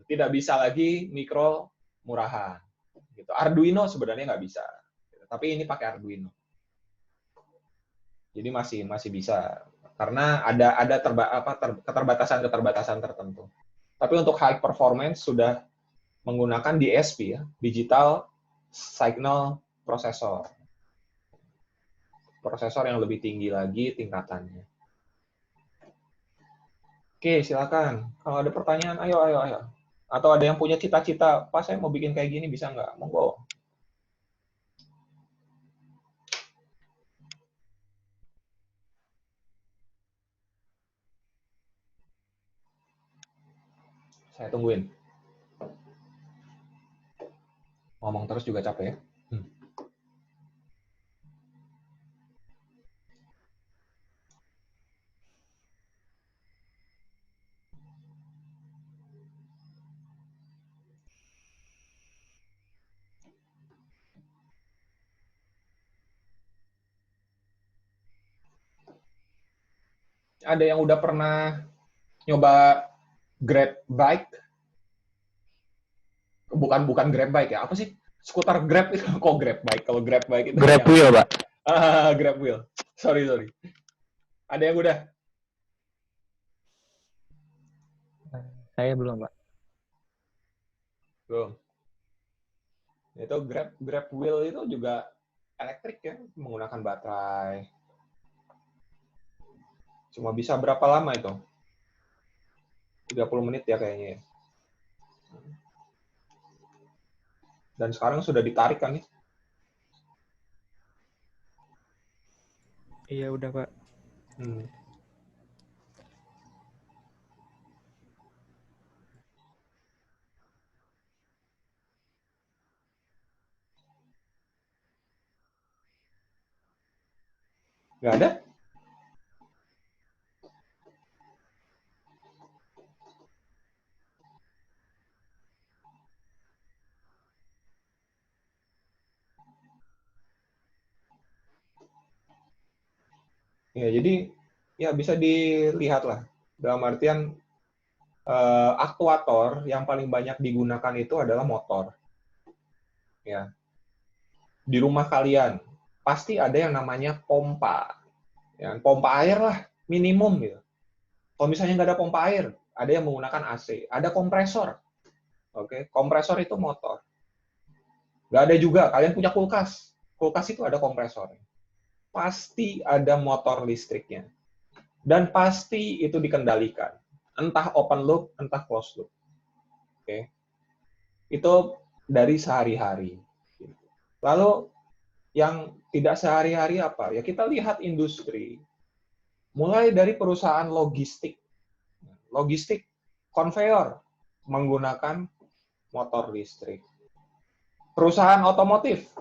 Tidak bisa lagi mikro murahan. Gitu. Arduino sebenarnya nggak bisa. Tapi ini pakai Arduino. Jadi masih bisa. Karena ada keterbatasan tertentu. Tapi untuk high performance sudah menggunakan DSP ya, Digital Signal Processor. Prosesor yang lebih tinggi lagi tingkatannya. Oke, silakan. Kalau ada pertanyaan, ayo. Atau ada yang punya cita-cita, Pak saya mau bikin kayak gini, bisa nggak? Monggo. Saya tungguin. Ngomong terus juga capek ya. Ada yang udah pernah nyoba Grab bike? Bukan Grab bike ya, apa sih? Skuter Grab itu kok Grab bike? Kalau Grab bike itu Grab wheel, Pak. Grab wheel. Sorry. Ada yang udah? Saya belum, Pak. Belum. Itu Grab wheel itu juga elektrik ya, menggunakan baterai. Cuma bisa berapa lama itu? 30 menit ya kayaknya ya. Dan sekarang sudah ditarik kan nih? Iya, udah, Pak. Nggak ada? Ya, jadi ya bisa dilihat lah. Dalam artian aktuator yang paling banyak digunakan itu adalah motor. Ya. Di rumah kalian pasti ada yang namanya pompa. Ya, pompa air lah minimum gitu. Kalau misalnya nggak ada pompa air, ada yang menggunakan AC, ada kompresor. Oke, kompresor itu motor. Nggak ada juga, kalian punya kulkas. Kulkas itu ada kompresornya. Pasti ada motor listriknya. Dan pasti itu dikendalikan. Entah open loop, entah closed loop. Oke. Itu dari sehari-hari. Lalu yang tidak sehari-hari apa? Ya kita lihat industri. Mulai dari perusahaan logistik. Logistik konveyor menggunakan motor listrik. Perusahaan otomotif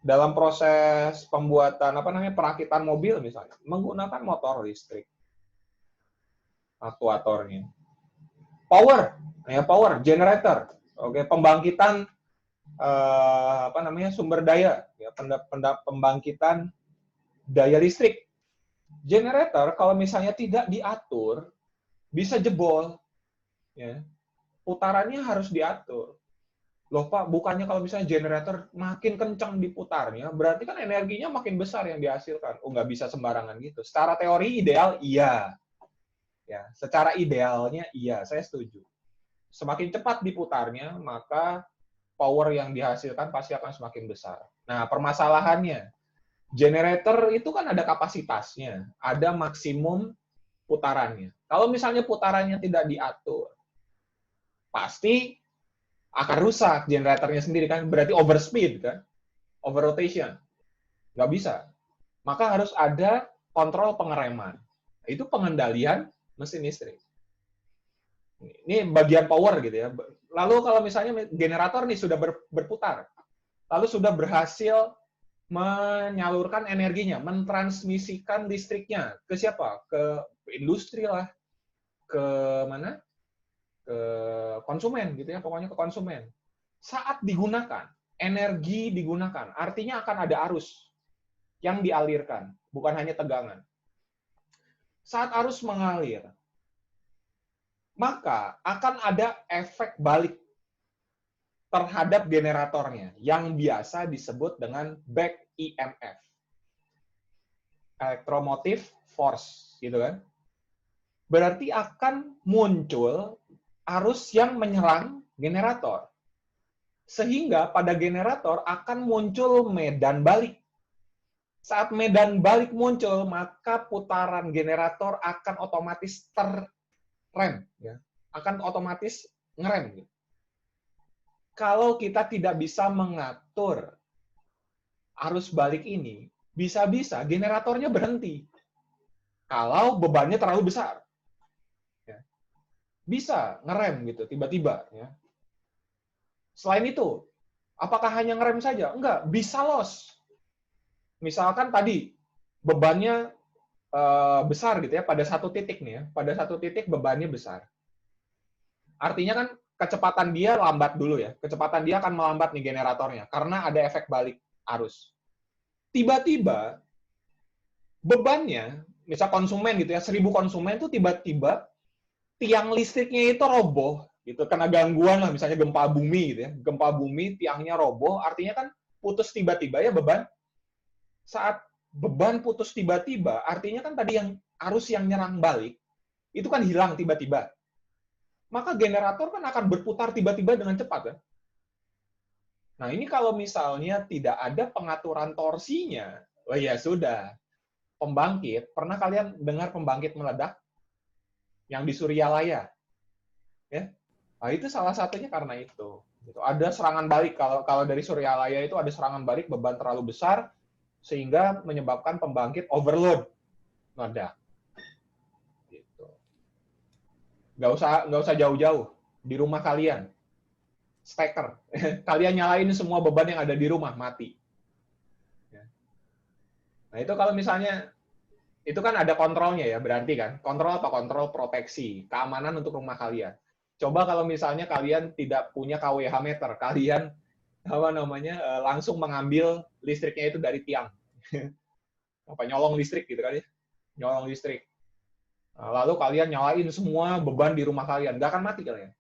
dalam proses pembuatan perakitan mobil misalnya menggunakan motor listrik aktuatornya. Power generator, oke, pembangkitan sumber daya, ya, pembangkitan daya listrik. Generator kalau misalnya tidak diatur bisa jebol, ya. Putarannya harus diatur. Loh Pak, bukannya kalau misalnya generator makin kencang diputarnya, berarti kan energinya makin besar yang dihasilkan. Oh, nggak bisa sembarangan gitu. Secara teori ideal, iya. Ya, secara idealnya, iya, saya setuju. Semakin cepat diputarnya, maka power yang dihasilkan pasti akan semakin besar. Nah, permasalahannya, generator itu kan ada kapasitasnya, ada maksimum putarannya. Kalau misalnya putarannya tidak diatur, pasti akan rusak generatornya sendiri kan, berarti overspeed kan, over rotation. Nggak bisa. Maka harus ada kontrol pengereman. Itu pengendalian mesin listrik. Ini bagian power gitu ya. Lalu kalau misalnya generator nih sudah berputar, lalu sudah berhasil menyalurkan energinya, mentransmisikan listriknya ke siapa? Ke industri lah, ke mana? Ke konsumen gitu ya, pokoknya ke konsumen. Saat digunakan, energi digunakan, artinya akan ada arus yang dialirkan, bukan hanya tegangan. Saat arus mengalir, maka akan ada efek balik terhadap generatornya yang biasa disebut dengan back EMF. Electromotive force, gitu kan. Berarti akan muncul arus yang menyerang generator. Sehingga pada generator akan muncul medan balik. Saat medan balik muncul, maka putaran generator akan otomatis terrem, ya. Akan otomatis ngerem. Kalau kita tidak bisa mengatur arus balik ini, bisa-bisa generatornya berhenti. Kalau bebannya terlalu besar. Ya. Bisa ngerem gitu, tiba-tiba. Ya. Selain itu, apakah hanya ngerem saja? Enggak, bisa loss. Misalkan tadi bebannya besar gitu ya, pada satu titik nih ya, pada satu titik bebannya besar. Artinya kan kecepatan dia lambat dulu ya, kecepatan dia akan melambat nih generatornya, karena ada efek balik arus. Tiba-tiba bebannya, misal konsumen gitu ya, 1000 konsumen itu tiba-tiba tiang listriknya itu roboh, gitu, kena gangguan lah, misalnya gempa bumi gitu ya, gempa bumi tiangnya roboh, artinya kan putus tiba-tiba ya beban. Saat beban putus tiba-tiba, artinya kan tadi yang arus yang nyerang balik, itu kan hilang tiba-tiba. Maka generator kan akan berputar tiba-tiba dengan cepat. Kan? Nah ini kalau misalnya tidak ada pengaturan torsinya, oh ya sudah. Pembangkit, pernah kalian dengar pembangkit meledak? Yang di Suryalaya? Ya? Nah itu salah satunya karena itu. Ada serangan balik, kalau dari Suryalaya itu ada serangan balik, beban terlalu besar, sehingga menyebabkan pembangkit overload, meledak. Gitu. Nggak usah jauh-jauh, di rumah kalian, steker, kalian nyalain semua beban yang ada di rumah, mati. Nah itu kalau misalnya, itu kan ada kontrolnya ya, berarti kan, kontrol apa? Kontrol proteksi, keamanan untuk rumah kalian. Coba kalau misalnya kalian tidak punya KWH meter, kalian langsung mengambil listriknya itu dari tiang. Nyolong listrik gitu kan ya. Nyolong listrik. Nah, lalu kalian nyalain semua beban di rumah kalian. Nggak akan mati kalian.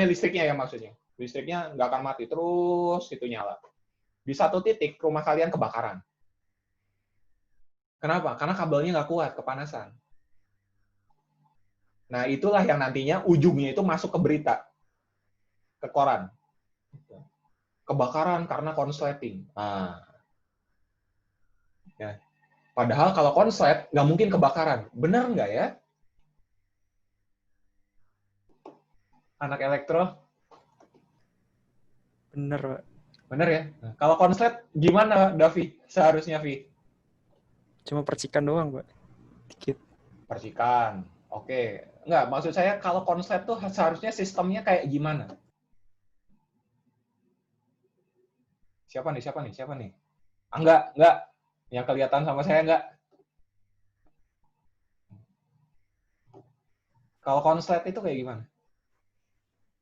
Listriknya ya maksudnya. Listriknya nggak akan mati. Terus itu nyala. Di satu titik rumah kalian kebakaran. Kenapa? Karena kabelnya nggak kuat, kepanasan. Nah, itulah yang nantinya ujungnya itu masuk ke berita. Ke koran. Kebakaran karena konsleting. Nah, ya. Padahal kalau konslet, nggak mungkin kebakaran. Benar nggak ya? Anak elektro? Bener, Pak. Benar ya? Nah, kalau konslet, gimana, Davi? Seharusnya, Vi? Cuma percikan doang, Pak. Dikit. Percikan. Oke. Nggak, maksud saya kalau konslet tuh seharusnya sistemnya kayak gimana? Siapa nih? Ah, enggak. Yang kelihatan sama saya enggak. Kalau konslet itu kayak gimana?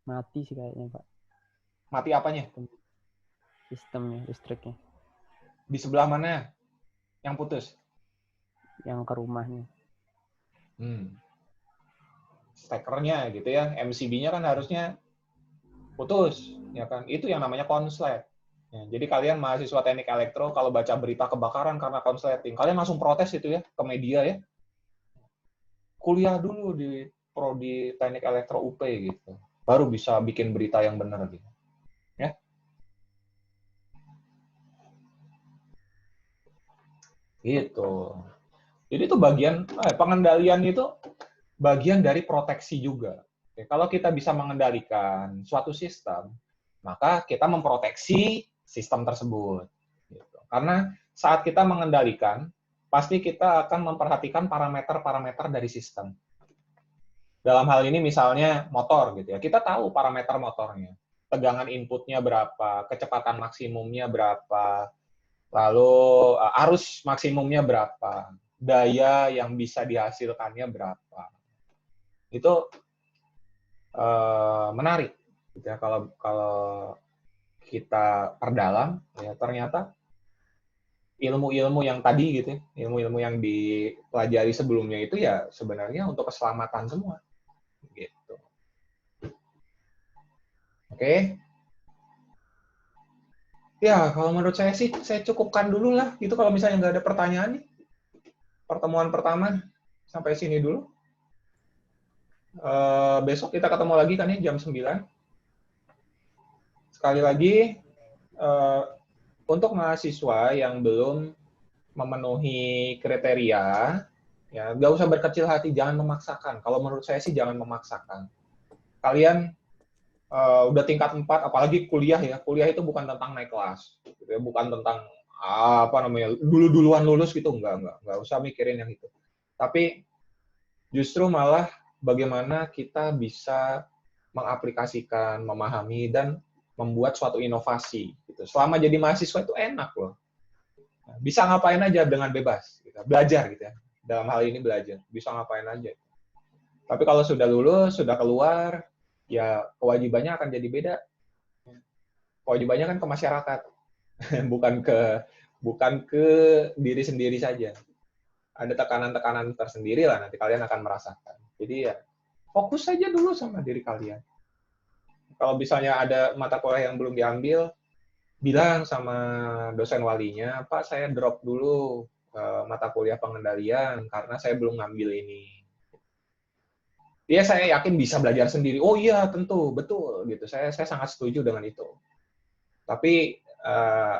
Mati sih kayaknya, Pak. Mati apanya? Sistemnya, listriknya. Di sebelah mana? Yang putus? Yang ke rumahnya. Stekernya gitu ya. MCB-nya kan harusnya putus. Ya kan? Itu yang namanya konslet. Ya, jadi kalian mahasiswa teknik elektro, kalau baca berita kebakaran karena konsleting, kalian langsung protes itu ya, ke media ya. Kuliah dulu di prodi teknik elektro UP gitu. Baru bisa bikin berita yang benar gitu. Ya. Gitu. Jadi itu pengendalian itu bagian dari proteksi juga. Oke, kalau kita bisa mengendalikan suatu sistem, maka kita memproteksi sistem tersebut. Gitu. Karena saat kita mengendalikan, pasti kita akan memperhatikan parameter-parameter dari sistem. Dalam hal ini misalnya motor gitu ya, kita tahu parameter motornya. Tegangan inputnya berapa, kecepatan maksimumnya berapa, lalu arus maksimumnya berapa, daya yang bisa dihasilkannya berapa. Itu menarik gitu ya, kalau kita perdalam ya, ternyata ilmu-ilmu yang tadi gitu ya, ilmu-ilmu yang dipelajari sebelumnya itu ya sebenarnya untuk keselamatan semua gitu. Oke. Ya, kalau menurut saya sih saya cukupkan dulu lah gitu kalau misalnya nggak ada pertanyaan nih. Pertemuan pertama sampai sini dulu. Besok kita ketemu lagi kan ya jam 9. Sekali lagi, untuk mahasiswa yang belum memenuhi kriteria, ya nggak usah berkecil hati, jangan memaksakan. Kalau menurut saya sih jangan memaksakan. Kalian udah tingkat 4, apalagi kuliah ya. Kuliah itu bukan tentang naik kelas, gitu ya. Bukan tentang dulu-duluan lulus gitu, nggak usah mikirin yang itu. Tapi justru malah bagaimana kita bisa mengaplikasikan, memahami, dan membuat suatu inovasi. Gitu. Selama jadi mahasiswa itu enak loh. Bisa ngapain aja dengan bebas. Gitu. Belajar gitu ya. Dalam hal ini belajar. Bisa ngapain aja. Tapi kalau sudah lulus, sudah keluar, ya kewajibannya akan jadi beda. Kewajibannya kan ke masyarakat. bukan ke diri sendiri saja. Ada tekanan-tekanan tersendiri lah, nanti kalian akan merasakan. Jadi ya, fokus saja dulu sama diri kalian. Kalau misalnya ada mata kuliah yang belum diambil, bilang sama dosen walinya, Pak, saya drop dulu mata kuliah pengendalian, karena saya belum ngambil ini. Dia saya yakin bisa belajar sendiri. Oh iya, tentu, betul. Gitu. Saya sangat setuju dengan itu. Tapi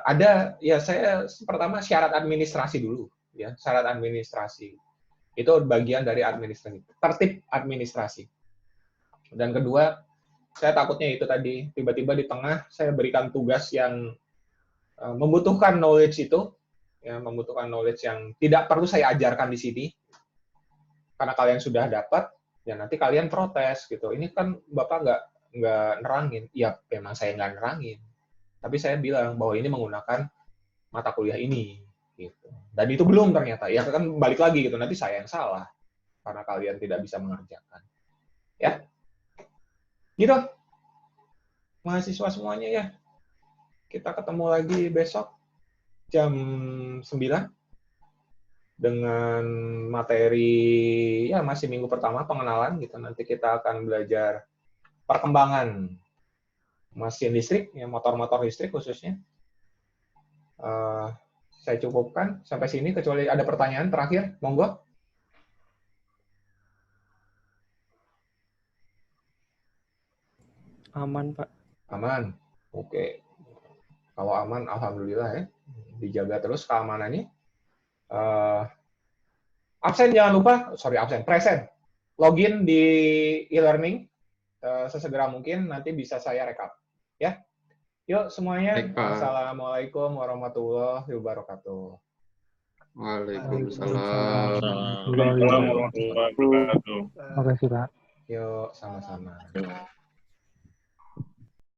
ada, ya saya pertama syarat administrasi dulu. Ya, syarat administrasi. Itu bagian dari administrasi. Tertib administrasi. Dan kedua, saya takutnya itu tadi, tiba-tiba di tengah saya berikan tugas yang membutuhkan knowledge itu, ya, membutuhkan knowledge yang tidak perlu saya ajarkan di sini, karena kalian sudah dapat, ya nanti kalian protes gitu. Ini kan Bapak nggak nerangin. Ya, memang saya nggak nerangin. Tapi saya bilang bahwa ini menggunakan mata kuliah ini. Gitu. Dan itu belum ternyata. Ya kan balik lagi gitu, nanti saya yang salah karena kalian tidak bisa mengerjakan. Ya. Gitu. Mahasiswa semuanya ya. Kita ketemu lagi besok jam 9 dengan materi ya masih minggu pertama pengenalan gitu. Nanti kita akan belajar perkembangan mesin listrik, ya motor-motor listrik khususnya. Saya cukupkan sampai sini, kecuali ada pertanyaan terakhir, monggo. Aman, Pak. Aman, oke. Kalau aman, alhamdulillah ya. Dijaga terus keamanannya. Absen jangan lupa, present. Login di e-learning sesegera mungkin, nanti bisa saya rekap. Ya, yuk semuanya. Baik, Pak. Assalamualaikum warahmatullahi wabarakatuh. Waalaikumsalam. Assalamualaikum warahmatullahi wabarakatuh. Terima kasih, Pak. Yuk, sama-sama.